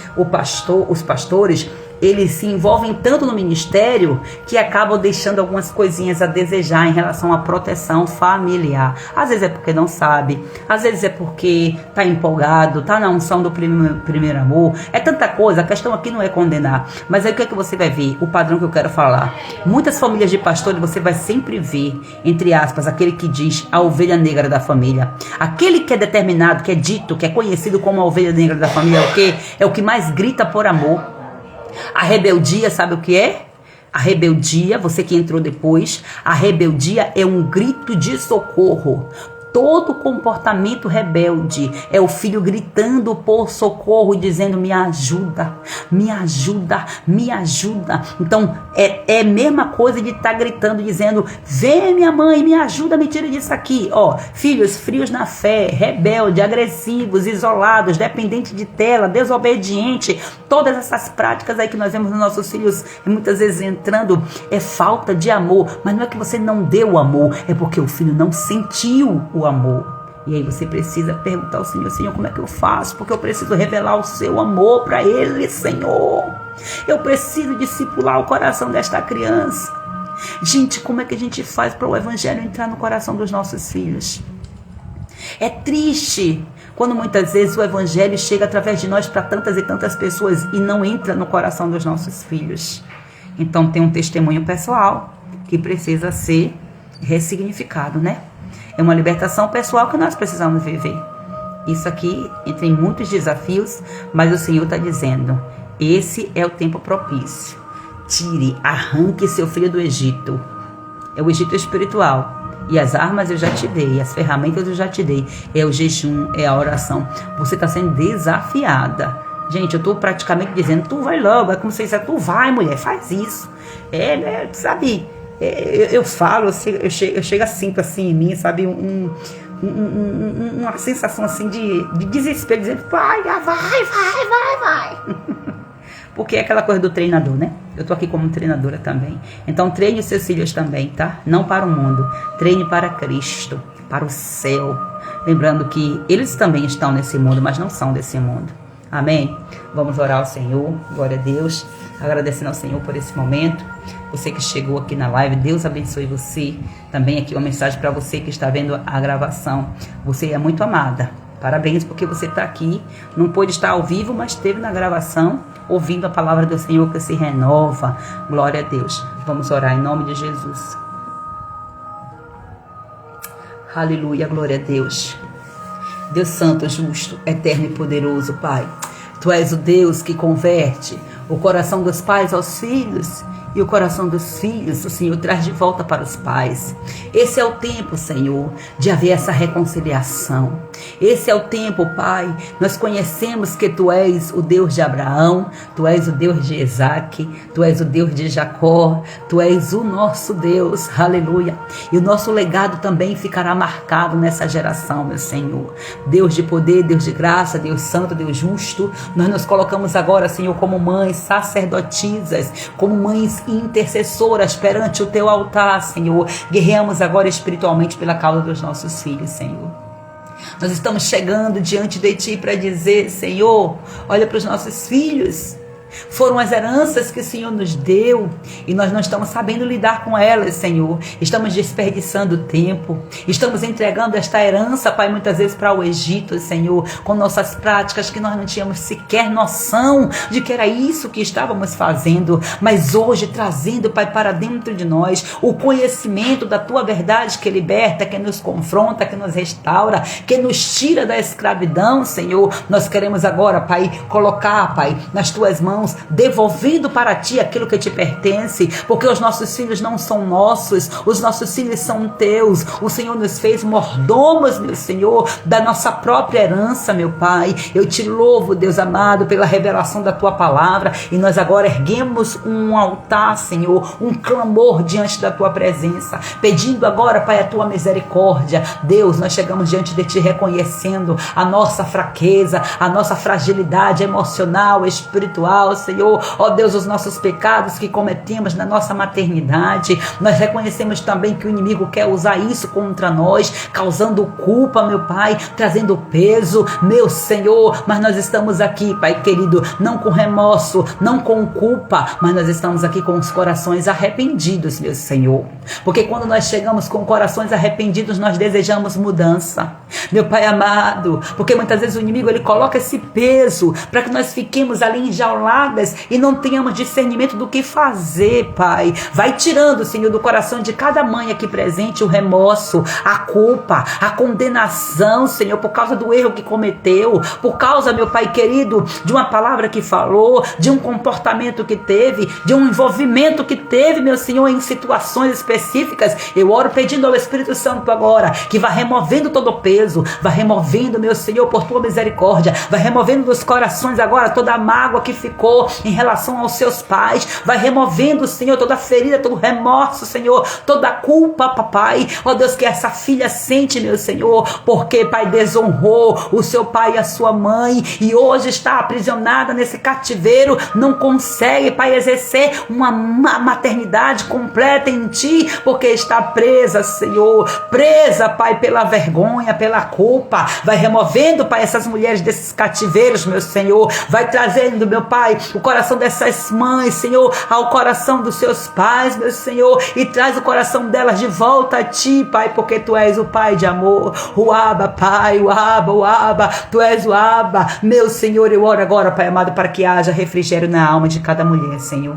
Os pastores, eles se envolvem tanto no ministério que acabam deixando algumas coisinhas a desejar em relação à proteção familiar. Às vezes é porque não sabe, às vezes é porque está empolgado, está na unção do primeiro amor. É tanta coisa, a questão aqui não é condenar. Mas aí o que você vai ver? O padrão que eu quero falar. Muitas famílias de pastores você vai sempre ver, entre aspas, aquele que diz a ovelha negra da família. Aquele que é determinado, que é dito, que é conhecido como a ovelha negra da família, é o quê? É o que mais grita por amor. A rebeldia, sabe o que é? A rebeldia, você que entrou depois, a rebeldia é um grito de socorro. Todo comportamento rebelde é o filho gritando por socorro, dizendo: me ajuda, me ajuda, me ajuda. Então é a mesma coisa de estar gritando, dizendo: vem minha mãe, me ajuda, me tira disso aqui. Ó, filhos frios na fé, rebelde, agressivos, isolados, dependente de tela, desobediente, todas essas práticas aí que nós vemos nos nossos filhos muitas vezes entrando, é falta de amor. Mas não é que você não deu o amor, é porque o filho não sentiu o amor. E aí você precisa perguntar ao Senhor: Senhor, como é que eu faço? Porque eu preciso revelar o seu amor para ele, Senhor. Eu preciso discipular o coração desta criança. Gente, como é que a gente faz para o evangelho entrar no coração dos nossos filhos? É triste quando muitas vezes o evangelho chega através de nós para tantas e tantas pessoas e não entra no coração dos nossos filhos. Então tem um testemunho pessoal que precisa ser ressignificado, né? É uma libertação pessoal que nós precisamos viver. Isso aqui tem muitos desafios, mas o Senhor está dizendo: esse é o tempo propício. Tire, arranque seu filho do Egito. É o Egito espiritual. E as armas eu já te dei, as ferramentas eu já te dei. É o jejum, é a oração. Você está sendo desafiada. Gente, eu estou praticamente dizendo: tu vai logo. É como se você dissesse: tu vai, mulher, faz isso. Sabe? Eu falo, eu chego assim, assim em mim, sabe, uma sensação assim de desespero, dizendo: vai. Porque é aquela coisa do treinador, né? Eu tô aqui como treinadora também. Então treine os seus filhos também, tá? Não para o mundo, treine para Cristo, para o céu. Lembrando que eles também estão nesse mundo, mas não são desse mundo. Amém? Vamos orar ao Senhor, glória a Deus, agradecendo ao Senhor por esse momento. Você que chegou aqui na live, Deus abençoe você. Também aqui uma mensagem para você que está vendo a gravação. Você é muito amada. Parabéns porque você está aqui. Não pôde estar ao vivo, mas esteve na gravação, ouvindo a palavra do Senhor que se renova. Glória a Deus. Vamos orar em nome de Jesus. Aleluia, glória a Deus. Deus santo, justo, eterno e poderoso, Pai. Tu és o Deus que converte o coração dos pais aos filhos e o coração dos filhos, o Senhor traz de volta para os pais. Esse é o tempo, Senhor, de haver essa reconciliação. Esse é o tempo, Pai. Nós conhecemos que Tu és o Deus de Abraão, Tu és o Deus de Isaac, Tu és o Deus de Jacó, Tu és o nosso Deus, aleluia. E o nosso legado também ficará marcado nessa geração, meu Senhor. Deus de poder, Deus de graça, Deus santo, Deus justo. Nós nos colocamos agora, Senhor, como mães sacerdotisas, como mães intercessoras perante o Teu altar, Senhor. Guerreamos agora espiritualmente pela causa dos nossos filhos, Senhor. Nós estamos chegando diante de Ti para dizer: Senhor, olha para os nossos filhos. Foram as heranças que o Senhor nos deu e nós não estamos sabendo lidar com elas, Senhor. Estamos desperdiçando tempo, estamos entregando esta herança, Pai, muitas vezes para o Egito, Senhor, com nossas práticas que nós não tínhamos sequer noção de que era isso que estávamos fazendo, mas hoje trazendo, Pai, para dentro de nós o conhecimento da Tua verdade que liberta, que nos confronta, que nos restaura, que nos tira da escravidão, Senhor. Nós queremos agora, Pai, colocar, Pai, nas Tuas mãos, devolvendo para Ti aquilo que Te pertence, porque os nossos filhos não são nossos, os nossos filhos são Teus. O Senhor nos fez mordomos, meu Senhor, da nossa própria herança, meu Pai. Eu Te louvo, Deus amado, pela revelação da Tua palavra, e nós agora erguemos um altar, Senhor, um clamor diante da Tua presença, pedindo agora, Pai, a Tua misericórdia. Deus, nós chegamos diante de Ti reconhecendo a nossa fraqueza, a nossa fragilidade emocional, espiritual, Senhor, ó Deus, os nossos pecados que cometemos na nossa maternidade. Nós reconhecemos também que o inimigo quer usar isso contra nós, causando culpa, meu Pai, trazendo peso, meu Senhor, mas nós estamos aqui, Pai querido, não com remorso, não com culpa, mas nós estamos aqui com os corações arrependidos, meu Senhor, porque quando nós chegamos com corações arrependidos, nós desejamos mudança. Meu Pai amado, porque muitas vezes o inimigo ele coloca esse peso para que nós fiquemos ali enjauladas e não tenhamos discernimento do que fazer, Pai. Vai tirando, Senhor, do coração de cada mãe aqui presente o remorso, a culpa, a condenação, Senhor, por causa do erro que cometeu, por causa, meu Pai querido, de uma palavra que falou, de um comportamento que teve, de um envolvimento que teve, meu Senhor, em situações específicas. Eu oro pedindo ao Espírito Santo agora que vá removendo todo o peso, vai removendo, meu Senhor, por tua misericórdia, vai removendo dos corações agora toda a mágoa que ficou em relação aos seus pais, vai removendo, Senhor, toda a ferida, todo o remorso, Senhor, toda a culpa, papai, ó Deus, que essa filha sente, meu Senhor, porque, Pai, desonrou o seu pai e a sua mãe, e hoje está aprisionada nesse cativeiro, não consegue, Pai, exercer uma maternidade completa em ti, porque está presa, Senhor, presa, Pai, pela vergonha, pela culpa. Vai removendo, Pai, essas mulheres desses cativeiros, meu Senhor, vai trazendo, meu Pai, o coração dessas mães, Senhor, ao coração dos seus pais, meu Senhor, e traz o coração delas de volta a ti, Pai, porque tu és o Pai de amor, o Abba, Pai, o Abba, tu és o Abba, meu Senhor. Eu oro agora, Pai amado, para que haja refrigério na alma de cada mulher, Senhor.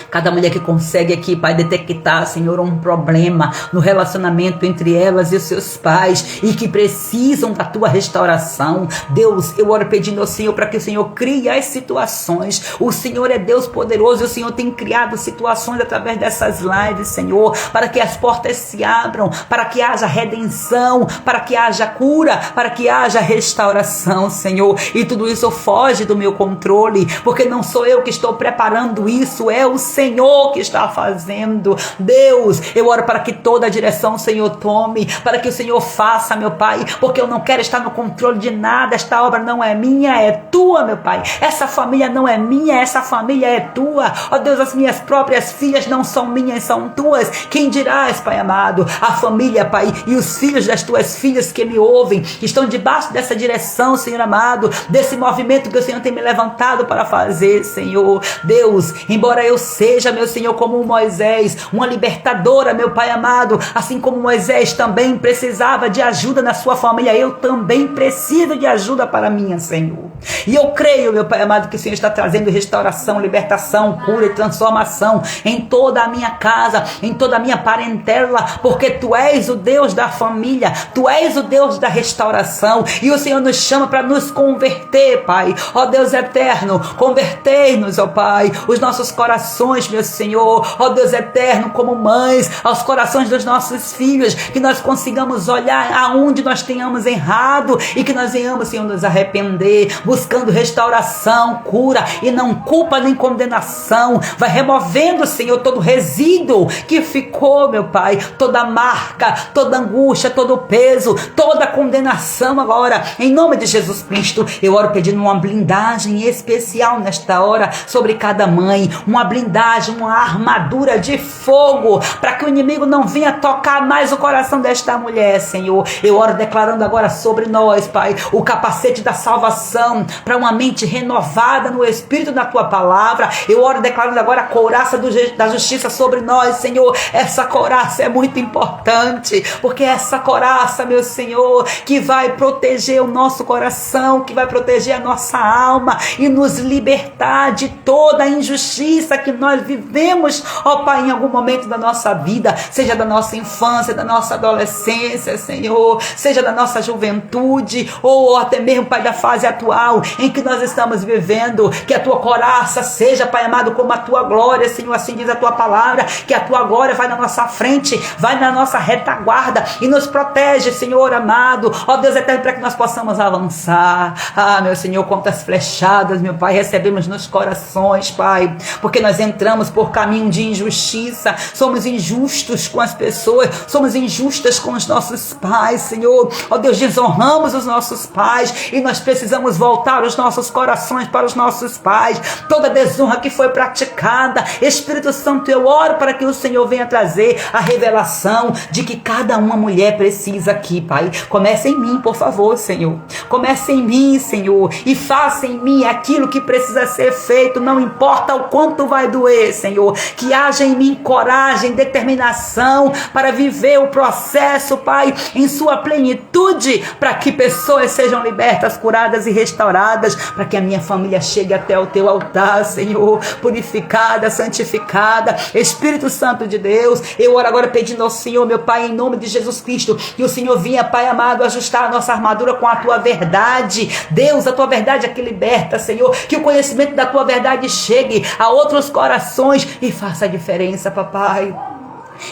Cada mulher que consegue aqui, Pai, detectar, Senhor, um problema no relacionamento entre elas e os seus pais e que precisam da tua restauração. Deus, eu oro pedindo ao Senhor para que o Senhor crie as situações. O Senhor é Deus poderoso e o Senhor tem criado situações através dessas lives, Senhor, para que as portas se abram, para que haja redenção, para que haja cura, para que haja restauração, Senhor. E tudo isso foge do meu controle, porque não sou eu que estou preparando isso, é o Senhor que está fazendo. Deus, eu oro para que toda a direção o Senhor tome, para que o Senhor faça, meu Pai, porque eu não quero estar no controle de nada. Esta obra não é minha, é tua, meu Pai. Essa família não é minha, essa família é tua. Ó Deus, as minhas próprias filhas não são minhas, são tuas. Quem dirás, Pai amado, a família, Pai, e os filhos das tuas filhas que me ouvem, que estão debaixo dessa direção, Senhor amado, desse movimento que o Senhor tem me levantado para fazer, Senhor. Deus, embora eu seja, meu Senhor, como Moisés, uma libertadora, meu Pai amado, assim como Moisés também precisava de ajuda na sua família, eu também preciso de ajuda para a minha, Senhor. E eu creio, meu Pai amado, que o Senhor está trazendo restauração, libertação, cura e transformação em toda a minha casa, em toda a minha parentela, porque Tu és o Deus da família, Tu és o Deus da restauração, e o Senhor nos chama para nos converter, Pai. Ó Deus eterno, convertei-nos, ó Pai, os nossos corações, meu Senhor, ó Deus eterno, como mães, aos corações dos nossos filhos, que nós consigamos olhar aonde nós tenhamos errado e que nós venhamos, Senhor, nos arrepender, buscando restauração, cura e não culpa nem condenação. Vai removendo, Senhor, todo resíduo que ficou, meu Pai, toda marca, toda angústia, todo peso, toda condenação agora, em nome de Jesus Cristo. Eu oro pedindo uma blindagem especial nesta hora sobre cada mãe, uma blindagem, uma armadura de fogo, para que o inimigo não venha tocar mais o coração desta mulher, Senhor. Eu oro declarando agora sobre nós, Pai, o capacete da salvação, para uma mente renovada no Espírito da Tua Palavra. Eu oro declarando agora a couraça da justiça sobre nós, Senhor. Essa couraça é muito importante, porque essa couraça, meu Senhor, que vai proteger o nosso coração, que vai proteger a nossa alma e nos libertar de toda a injustiça que nós vivemos, ó Pai, em algum momento da nossa vida, seja da nossa infância, da nossa adolescência, Senhor, seja da nossa juventude, ou até mesmo, Pai, da fase atual em que nós estamos vivendo. Que a Tua couraça seja, Pai amado, como a Tua glória, Senhor, assim diz a Tua palavra, que a Tua glória vai na nossa frente, vai na nossa retaguarda e nos protege, Senhor amado, ó Deus eterno, para que nós possamos avançar. Ah, meu Senhor, quantas flechadas, meu Pai, recebemos nos corações, Pai, porque nós entramos por caminho de injustiça, somos injustos com as pessoas, somos injustas com os nossos pais, Senhor. Ó Deus, desonramos os nossos pais e nós precisamos voltar os nossos corações para os nossos pais. Toda desonra que foi praticada, Espírito Santo, eu oro para que o Senhor venha trazer a revelação de que cada uma mulher precisa aqui, Pai. Comece em mim, por favor, Senhor. Comece em mim, Senhor, e faça em mim aquilo que precisa ser feito. Não importa o quanto vai doer, Senhor. Que haja em mim coragem, determinação para viver o processo, Pai, em sua plenitude, para que pessoas sejam libertas, curadas e restauradas, para que a minha família chegue até o teu altar, Senhor, purificada, santificada. Espírito Santo de Deus, eu oro agora pedindo ao Senhor, meu Pai, em nome de Jesus Cristo, que o Senhor vinha, Pai amado, ajustar a nossa armadura com a tua verdade. Deus, a tua verdade é que liberta, Senhor, que o conhecimento da tua verdade chegue a outros corações e faça a diferença, papai.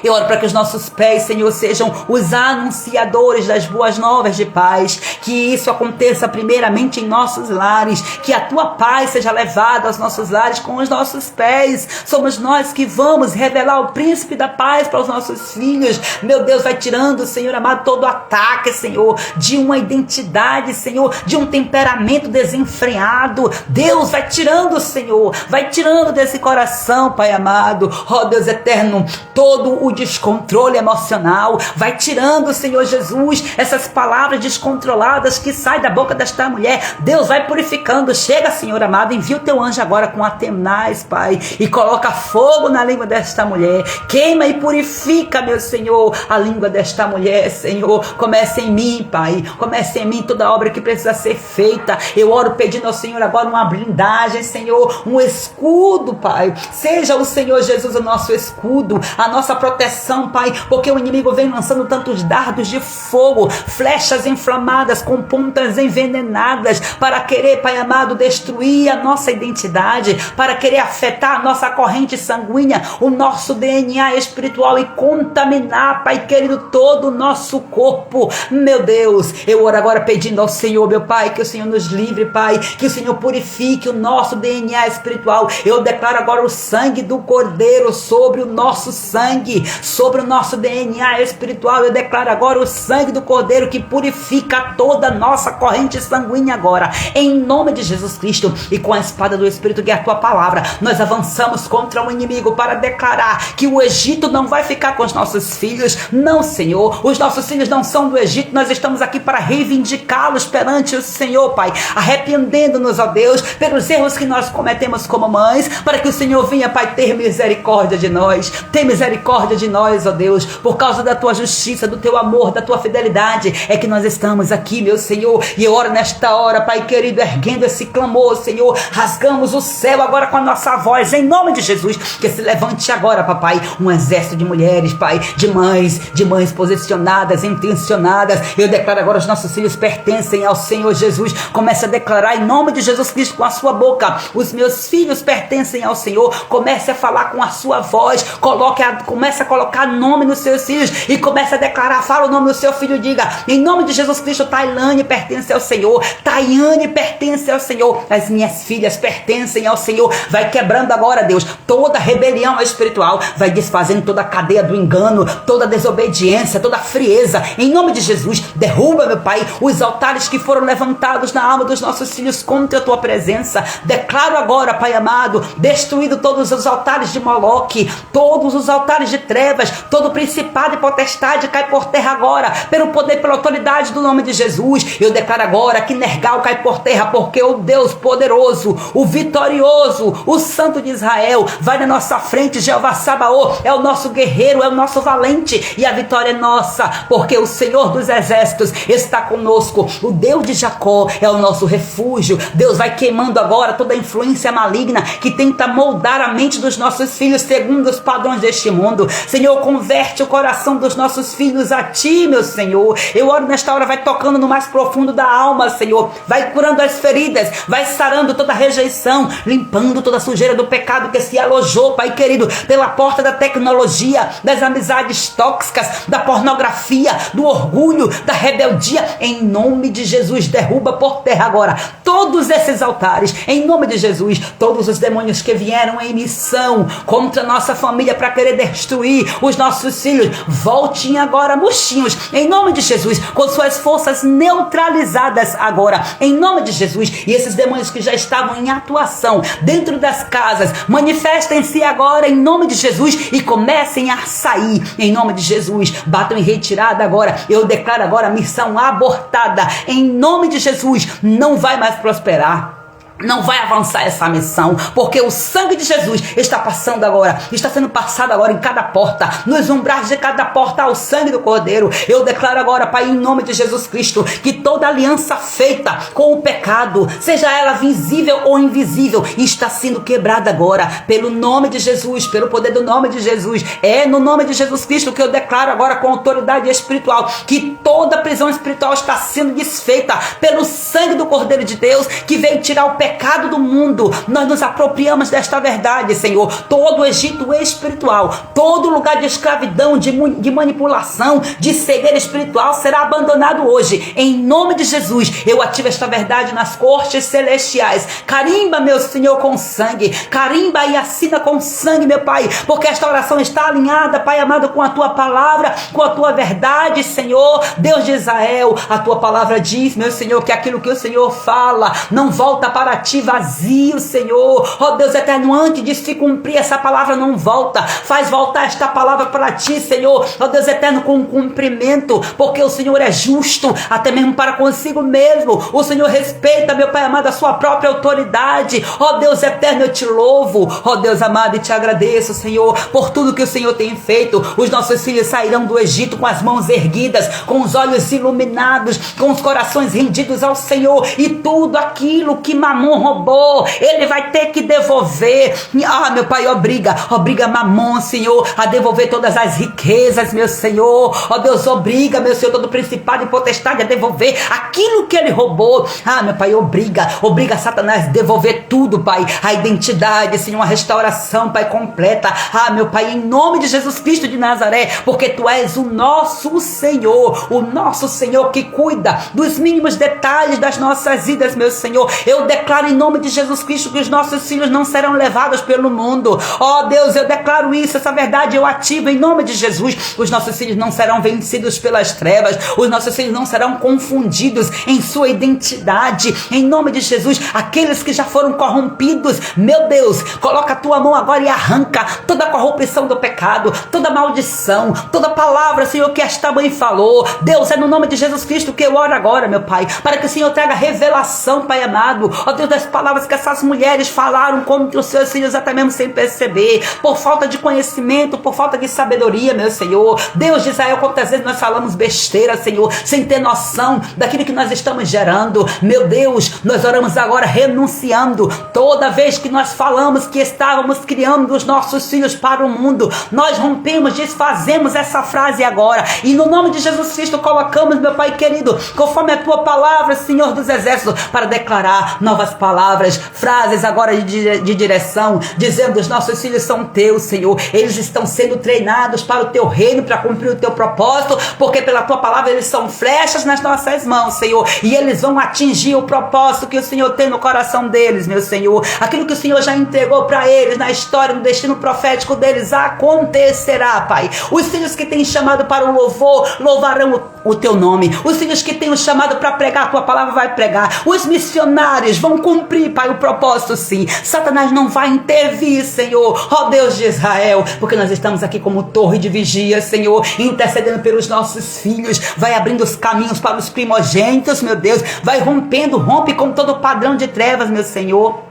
Eu oro para que os nossos pés, Senhor, sejam os anunciadores das boas novas de paz. Que isso aconteça primeiramente em nossos lares. Que a tua paz seja levada aos nossos lares com os nossos pés. Somos nós que vamos revelar o príncipe da paz para os nossos filhos. Meu Deus, vai tirando, Senhor amado, todo ataque, Senhor, de uma identidade, Senhor, de um temperamento desenfreado. Deus, vai tirando, Senhor, vai tirando desse coração, Pai amado. Ó Deus eterno, todo o descontrole emocional, vai tirando, Senhor Jesus, essas palavras descontroladas que saem da boca desta mulher. Deus, vai purificando. Chega, Senhor amado, envia o teu anjo agora com Atenaz, Pai, e coloca fogo na língua desta mulher. Queima e purifica, meu Senhor, a língua desta mulher, Senhor. Comece em mim, Pai, comece em mim toda a obra que precisa ser feita. Eu oro pedindo ao Senhor agora uma blindagem, Senhor, um escudo, Pai. Seja o Senhor Jesus o nosso escudo, a nossa proteção, Pai, porque o inimigo vem lançando tantos dardos de fogo, flechas inflamadas com pontas envenenadas, para querer, Pai amado, destruir a nossa identidade, para querer afetar a nossa corrente sanguínea, o nosso DNA espiritual e contaminar, Pai querido, todo o nosso corpo. Meu Deus, eu oro agora pedindo ao Senhor, meu Pai, que o Senhor nos livre, Pai, que o Senhor purifique o nosso DNA espiritual. Eu declaro agora o sangue do Cordeiro sobre o nosso sangue, sobre o nosso DNA espiritual. Eu declaro agora o sangue do Cordeiro que purifica toda a nossa corrente sanguínea agora, em nome de Jesus Cristo. E com a espada do Espírito, que é a tua palavra, nós avançamos contra o inimigo para declarar que o Egito não vai ficar com os nossos filhos. Não, Senhor, os nossos filhos não são do Egito. Nós estamos aqui para reivindicá-los perante o Senhor, Pai, arrependendo-nos, ó Deus, pelos erros que nós cometemos como mães, para que o Senhor venha, Pai, ter misericórdia de nós. Tem misericórdia de nós, ó Deus, por causa da tua justiça, do teu amor, da tua fidelidade, é que nós estamos aqui, meu Senhor. E eu oro nesta hora, Pai querido, erguendo esse clamor, Senhor, rasgamos o céu agora com a nossa voz, em nome de Jesus. Que se levante agora, papai, um exército de mulheres, Pai, de mães posicionadas, intencionadas. Eu declaro agora, os nossos filhos pertencem ao Senhor Jesus. Comece a declarar em nome de Jesus Cristo com a sua boca: os meus filhos pertencem ao Senhor. Comece a falar com a sua voz, comece a colocar nome nos seus filhos e comece a declarar. Fala o nome do seu filho, diga: em nome de Jesus Cristo, Tailane pertence ao Senhor, Tayane pertence ao Senhor, as minhas filhas pertencem ao Senhor. Vai quebrando agora, Deus, toda rebelião espiritual, vai desfazendo toda a cadeia do engano, toda a desobediência, toda a frieza, em nome de Jesus. Derruba, meu Pai, os altares que foram levantados na alma dos nossos filhos contra a tua presença. Declaro agora, Pai amado, destruído todos os altares de Moloque, todos os altares de trevas, todo principado e potestade cai por terra agora, pelo poder, pela autoridade do nome de Jesus. Eu declaro agora que Nergal cai por terra, porque o Deus poderoso, o vitorioso, o Santo de Israel vai na nossa frente. Jeová Sabaoth é o nosso guerreiro, é o nosso valente, e a vitória é nossa, porque o Senhor dos exércitos está conosco. O Deus de Jacó é o nosso refúgio. Deus vai queimando agora toda a influência maligna que tenta moldar a mente dos nossos filhos segundo os padrões deste mundo. Senhor, converte o coração dos nossos filhos a ti, meu Senhor. Eu oro nesta hora, vai tocando no mais profundo da alma, Senhor, vai curando as feridas, vai sarando toda a rejeição, limpando toda a sujeira do pecado que se alojou, Pai querido, pela porta da tecnologia, das amizades tóxicas, da pornografia, do orgulho, da rebeldia. Em nome de Jesus, derruba por terra agora todos esses altares, em nome de Jesus. Todos os demônios que vieram em missão contra nossa família para querer destruir os nossos filhos, voltem agora murchinhos, em nome de Jesus, com suas forças neutralizadas agora, em nome de Jesus. E esses demônios que já estavam em atuação dentro das casas, manifestem-se agora em nome de Jesus e comecem a sair em nome de Jesus. Batam em retirada agora. Eu declaro agora a missão abortada em nome de Jesus. Não vai mais prosperar. não vai avançar essa missão, porque o sangue de Jesus está passando agora, está sendo passado agora em cada porta, nos umbrais de cada porta ao sangue do Cordeiro. Eu declaro agora, Pai, em nome de Jesus Cristo, que toda aliança feita com o pecado, seja ela visível ou invisível, está sendo quebrada agora, pelo nome de Jesus, pelo poder do nome de Jesus. É no nome de Jesus Cristo que eu declaro agora com autoridade espiritual, que toda prisão espiritual está sendo desfeita pelo sangue do Cordeiro de Deus, que veio tirar o pecado do mundo. Nós nos apropriamos desta verdade, Senhor. Todo o Egito espiritual, todo lugar de escravidão, de manipulação, de cegueira espiritual será abandonado hoje. Em nome de Jesus, eu ativo esta verdade nas cortes celestiais. Carimba, meu Senhor, com sangue. Carimba e assina com sangue, meu Pai, porque esta oração está alinhada, Pai amado, com a Tua palavra, com a Tua verdade, Senhor. Deus de Israel, a Tua palavra diz, meu Senhor, que aquilo que o Senhor fala não volta para ti vazio, Senhor. Ó Deus eterno, antes de se cumprir essa palavra não volta, faz voltar esta palavra para ti, Senhor. Ó Deus eterno, com cumprimento, porque o Senhor é justo, até mesmo para consigo mesmo. O Senhor respeita, meu Pai amado, a sua própria autoridade. Ó Deus eterno, eu te louvo, ó Deus amado, e te agradeço, Senhor, por tudo que o Senhor tem feito. Os nossos filhos sairão do Egito com as mãos erguidas, com os olhos iluminados, com os corações rendidos ao Senhor, e tudo aquilo que Mamon roubou, ele vai ter que devolver. Ah, meu Pai, obriga Mamon, Senhor, a devolver todas as riquezas, meu Senhor. Ó Deus, obriga, meu Senhor, todo principado e potestade a devolver aquilo que ele roubou. Ah, meu Pai, obriga Satanás a devolver tudo, Pai, a identidade, Senhor, uma restauração, Pai, completa. Ah, meu Pai, em nome de Jesus Cristo de Nazaré, porque Tu és o nosso Senhor que cuida dos mínimos detalhes das nossas vidas, meu Senhor. Eu declaro em nome de Jesus Cristo que os nossos filhos não serão levados pelo mundo. Ó Deus, eu declaro isso, essa verdade eu ativo em nome de Jesus. Os nossos filhos não serão vencidos pelas trevas, os nossos filhos não serão confundidos em sua identidade, em nome de Jesus. Aqueles que já foram corrompidos, meu Deus, coloca a Tua mão agora e arranca toda a corrupção do pecado, toda maldição, toda palavra, Senhor, que esta mãe falou. Deus, é no nome de Jesus Cristo que eu oro agora, meu Pai, para que o Senhor traga revelação, Pai amado, ó Deus, das palavras que essas mulheres falaram como que os seus filhos até mesmo sem perceber, por falta de conhecimento, por falta de sabedoria, meu Senhor. Deus de Israel, quantas vezes nós falamos besteira, Senhor, sem ter noção daquilo que nós estamos gerando. Meu Deus, nós oramos agora renunciando toda vez que nós falamos que estávamos criando os nossos filhos para o mundo. Nós rompemos, desfazemos essa frase agora, e no nome de Jesus Cristo colocamos, meu Pai querido, conforme a Tua palavra, Senhor dos Exércitos, para declarar novas palavras, frases agora de direção, dizendo: os nossos filhos são Teus, Senhor, eles estão sendo treinados para o Teu reino, para cumprir o Teu propósito, porque pela Tua palavra eles são flechas nas nossas mãos, Senhor, e eles vão atingir o propósito que o Senhor tem no coração deles, meu Senhor. Aquilo que o Senhor já entregou para eles na história, no destino profético deles, acontecerá, Pai. Os filhos que têm chamado para o louvor, louvarão o Teu nome. Os filhos que têm o chamado para pregar a Tua palavra, vai pregar. Os missionários vão cumprir, Pai, o propósito, sim. Satanás não vai intervir, Senhor, ó Deus de Israel, porque nós estamos aqui como torre de vigia, Senhor, intercedendo pelos nossos filhos. Vai abrindo os caminhos para os primogênitos, meu Deus. Vai rompe com todo o padrão de trevas, meu Senhor.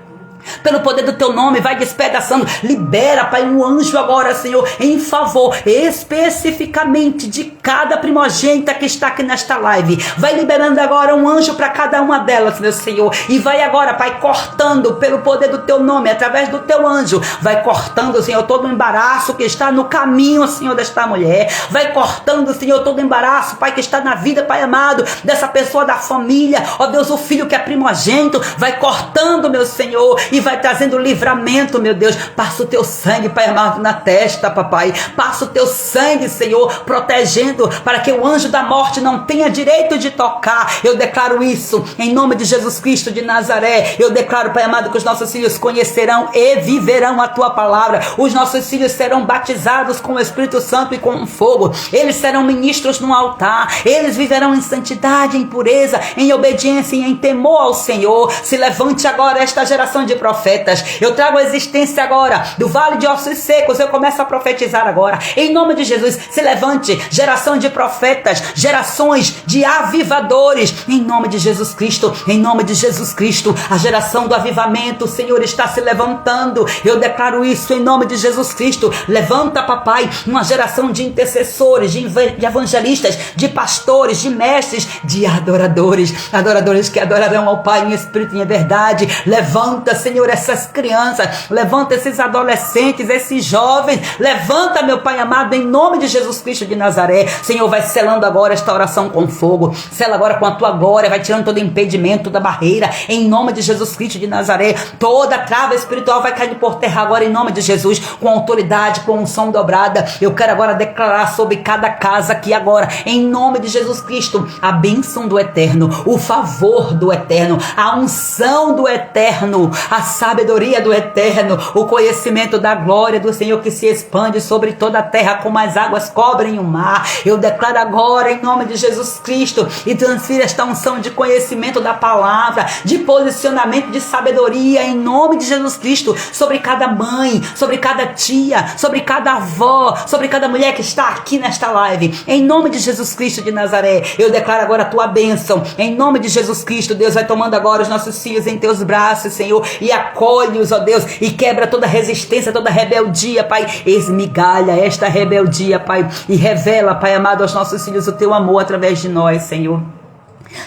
Pelo poder do Teu nome, vai despedaçando. Libera, Pai, um anjo agora, Senhor, em favor especificamente de cada primogênita que está aqui nesta live. Vai liberando agora um anjo para cada uma delas, meu Senhor, e vai agora, Pai, cortando pelo poder do Teu nome, através do Teu anjo, vai cortando, Senhor, todo o embaraço que está no caminho, Senhor, desta mulher. Vai cortando, Senhor, todo o embaraço, Pai, que está na vida, Pai amado, dessa pessoa da família. Ó Deus, o filho que é primogênito, vai cortando, meu Senhor, e vai trazendo livramento, meu Deus. Passa o Teu sangue, Pai amado, na testa, papai. Passa o Teu sangue, Senhor, protegendo, para que o anjo da morte não tenha direito de tocar. Eu declaro isso em nome de Jesus Cristo de Nazaré. Eu declaro, Pai amado, que os nossos filhos conhecerão e viverão a Tua palavra. Os nossos filhos serão batizados com o Espírito Santo e com fogo. Eles serão ministros no altar. Eles viverão em santidade, em pureza, em obediência e em temor ao Senhor. Se levante agora esta geração de profetas. Eu trago a existência agora do vale de ossos secos. Eu começo a profetizar agora. Em nome de Jesus, se levante geração de profetas, gerações de avivadores. Em nome de Jesus Cristo, em nome de Jesus Cristo, a geração do avivamento, o Senhor está se levantando. Eu declaro isso em nome de Jesus Cristo. Levanta, papai, uma geração de intercessores, de evangelistas, de pastores, de mestres, de adoradores que adorarão ao Pai em espírito e em verdade. Levanta, Senhor, essas crianças, levanta esses adolescentes, esses jovens, levanta, meu Pai amado, em nome de Jesus Cristo de Nazaré. Senhor, vai selando agora esta oração com fogo, sela agora com a tua glória, vai tirando todo impedimento, toda barreira, em nome de Jesus Cristo de Nazaré. Toda trava espiritual vai cair por terra agora, em nome de Jesus, com autoridade, com unção dobrada. Eu quero agora declarar sobre cada casa aqui agora, em nome de Jesus Cristo, a bênção do eterno, o favor do eterno, a unção do eterno, a sabedoria do eterno, o conhecimento da glória do Senhor que se expande sobre toda a terra como as águas cobrem o mar. Eu declaro agora em nome de Jesus Cristo e transfira esta unção de conhecimento da palavra, de posicionamento, de sabedoria em nome de Jesus Cristo sobre cada mãe, sobre cada tia, sobre cada avó, sobre cada mulher que está aqui nesta live. Em nome de Jesus Cristo de Nazaré, eu declaro agora a tua bênção. Em nome de Jesus Cristo, Deus vai tomando agora os nossos filhos em teus braços, Senhor, e acolhe-os, ó Deus, e quebra toda resistência, toda rebeldia, Pai. Esmigalha esta rebeldia, Pai, e revela, Pai amado, aos nossos filhos o teu amor através de nós, Senhor.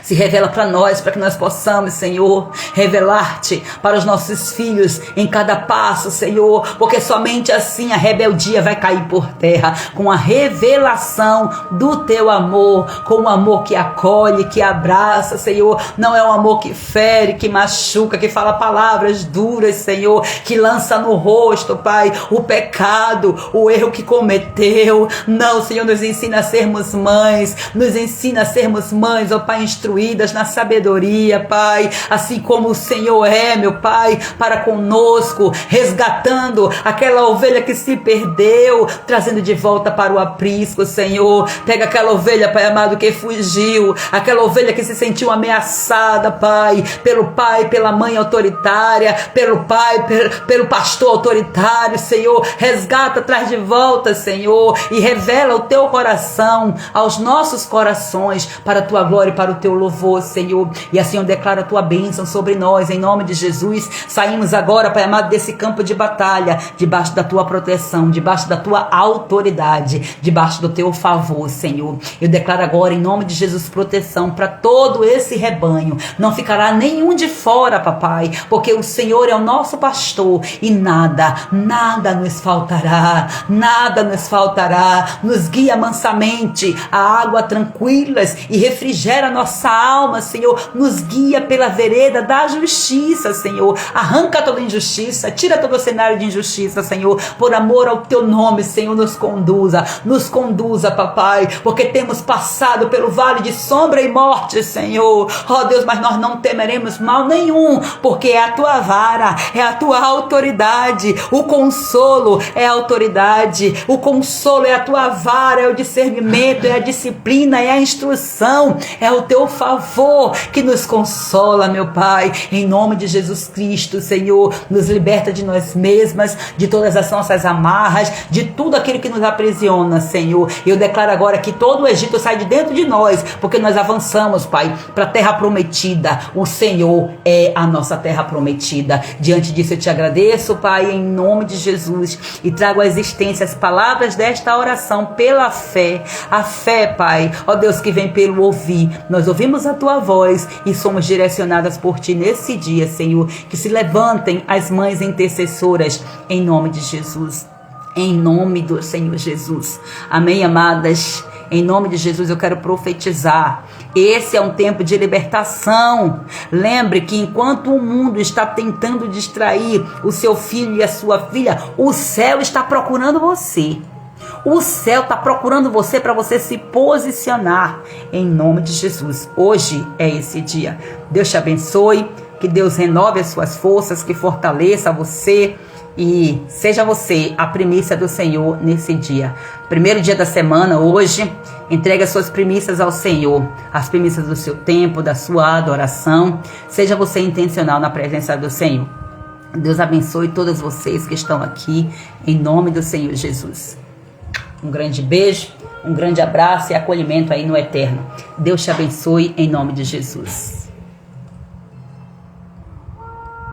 Se revela para nós, para que nós possamos, Senhor, revelar-te para os nossos filhos em cada passo, Senhor, porque somente assim a rebeldia vai cair por terra, com a revelação do teu amor, com o amor que acolhe, que abraça, Senhor. Não é um amor que fere, que machuca, que fala palavras duras, Senhor, que lança no rosto, Pai, o pecado, o erro que cometeu. Não, Senhor, nos ensina a sermos mães, nos ensina a sermos mães, ó Pai, instruídas na sabedoria, Pai, assim como o Senhor é, meu Pai, para conosco, resgatando aquela ovelha que se perdeu, trazendo de volta para o aprisco, Senhor. Pega aquela ovelha, Pai amado, que fugiu, aquela ovelha que se sentiu ameaçada, Pai, pela mãe autoritária, pelo pai, pelo pastor autoritário, Senhor. Resgata, traz de volta, Senhor, e revela o teu coração aos nossos corações, para a tua glória e para o teu louvor, Senhor. E assim eu declaro a tua bênção sobre nós, em nome de Jesus. Saímos agora, Pai amado, desse campo de batalha, debaixo da tua proteção, debaixo da tua autoridade, debaixo do teu favor, Senhor. Eu declaro agora, em nome de Jesus, proteção para todo esse rebanho. Não ficará nenhum de fora, papai, porque o Senhor é o nosso pastor e nada nos faltará, nada nos faltará. Nos guia mansamente a água tranquilas e refrigera nossa alma, Senhor. Nos guia pela vereda da justiça, Senhor. Arranca toda injustiça, tira todo o cenário de injustiça, Senhor. Por amor ao teu nome, Senhor, nos conduza, papai, porque temos passado pelo vale de sombra e morte, Senhor. Ó Deus, mas nós não temeremos mal nenhum, porque é a tua vara, é a tua autoridade. O consolo é a autoridade, o consolo é a tua vara, é o discernimento, é a disciplina, é a instrução, é o teu favor que nos consola, meu Pai. Em nome de Jesus Cristo, Senhor, nos liberta de nós mesmas, de todas as nossas amarras, de tudo aquilo que nos aprisiona, Senhor. Eu declaro agora que todo o Egito sai de dentro de nós, porque nós avançamos, Pai, para a terra prometida. O Senhor é a nossa terra prometida. Diante disso eu te agradeço, Pai, em nome de Jesus, e trago à existência as palavras desta oração pela fé. A fé, Pai, ó Deus, que vem pelo ouvir. Nós ouvimos a tua voz e somos direcionadas por ti nesse dia, Senhor. Que se levantem as mães intercessoras em nome de Jesus, em nome do Senhor Jesus. Amém, amadas? Em nome de Jesus eu quero profetizar. Esse é um tempo de libertação. Lembre que enquanto o mundo está tentando distrair o seu filho e a sua filha, o céu está procurando você. O céu está procurando você para você se posicionar em nome de Jesus. Hoje é esse dia. Deus te abençoe, que Deus renove as suas forças, que fortaleça você e seja você a primícia do Senhor nesse dia. Primeiro dia da semana, hoje, entregue as suas primícias ao Senhor, as primícias do seu tempo, da sua adoração. Seja você intencional na presença do Senhor. Deus abençoe todos vocês que estão aqui, em nome do Senhor Jesus. Um grande beijo, um grande abraço e acolhimento aí no eterno. Deus te abençoe em nome de Jesus.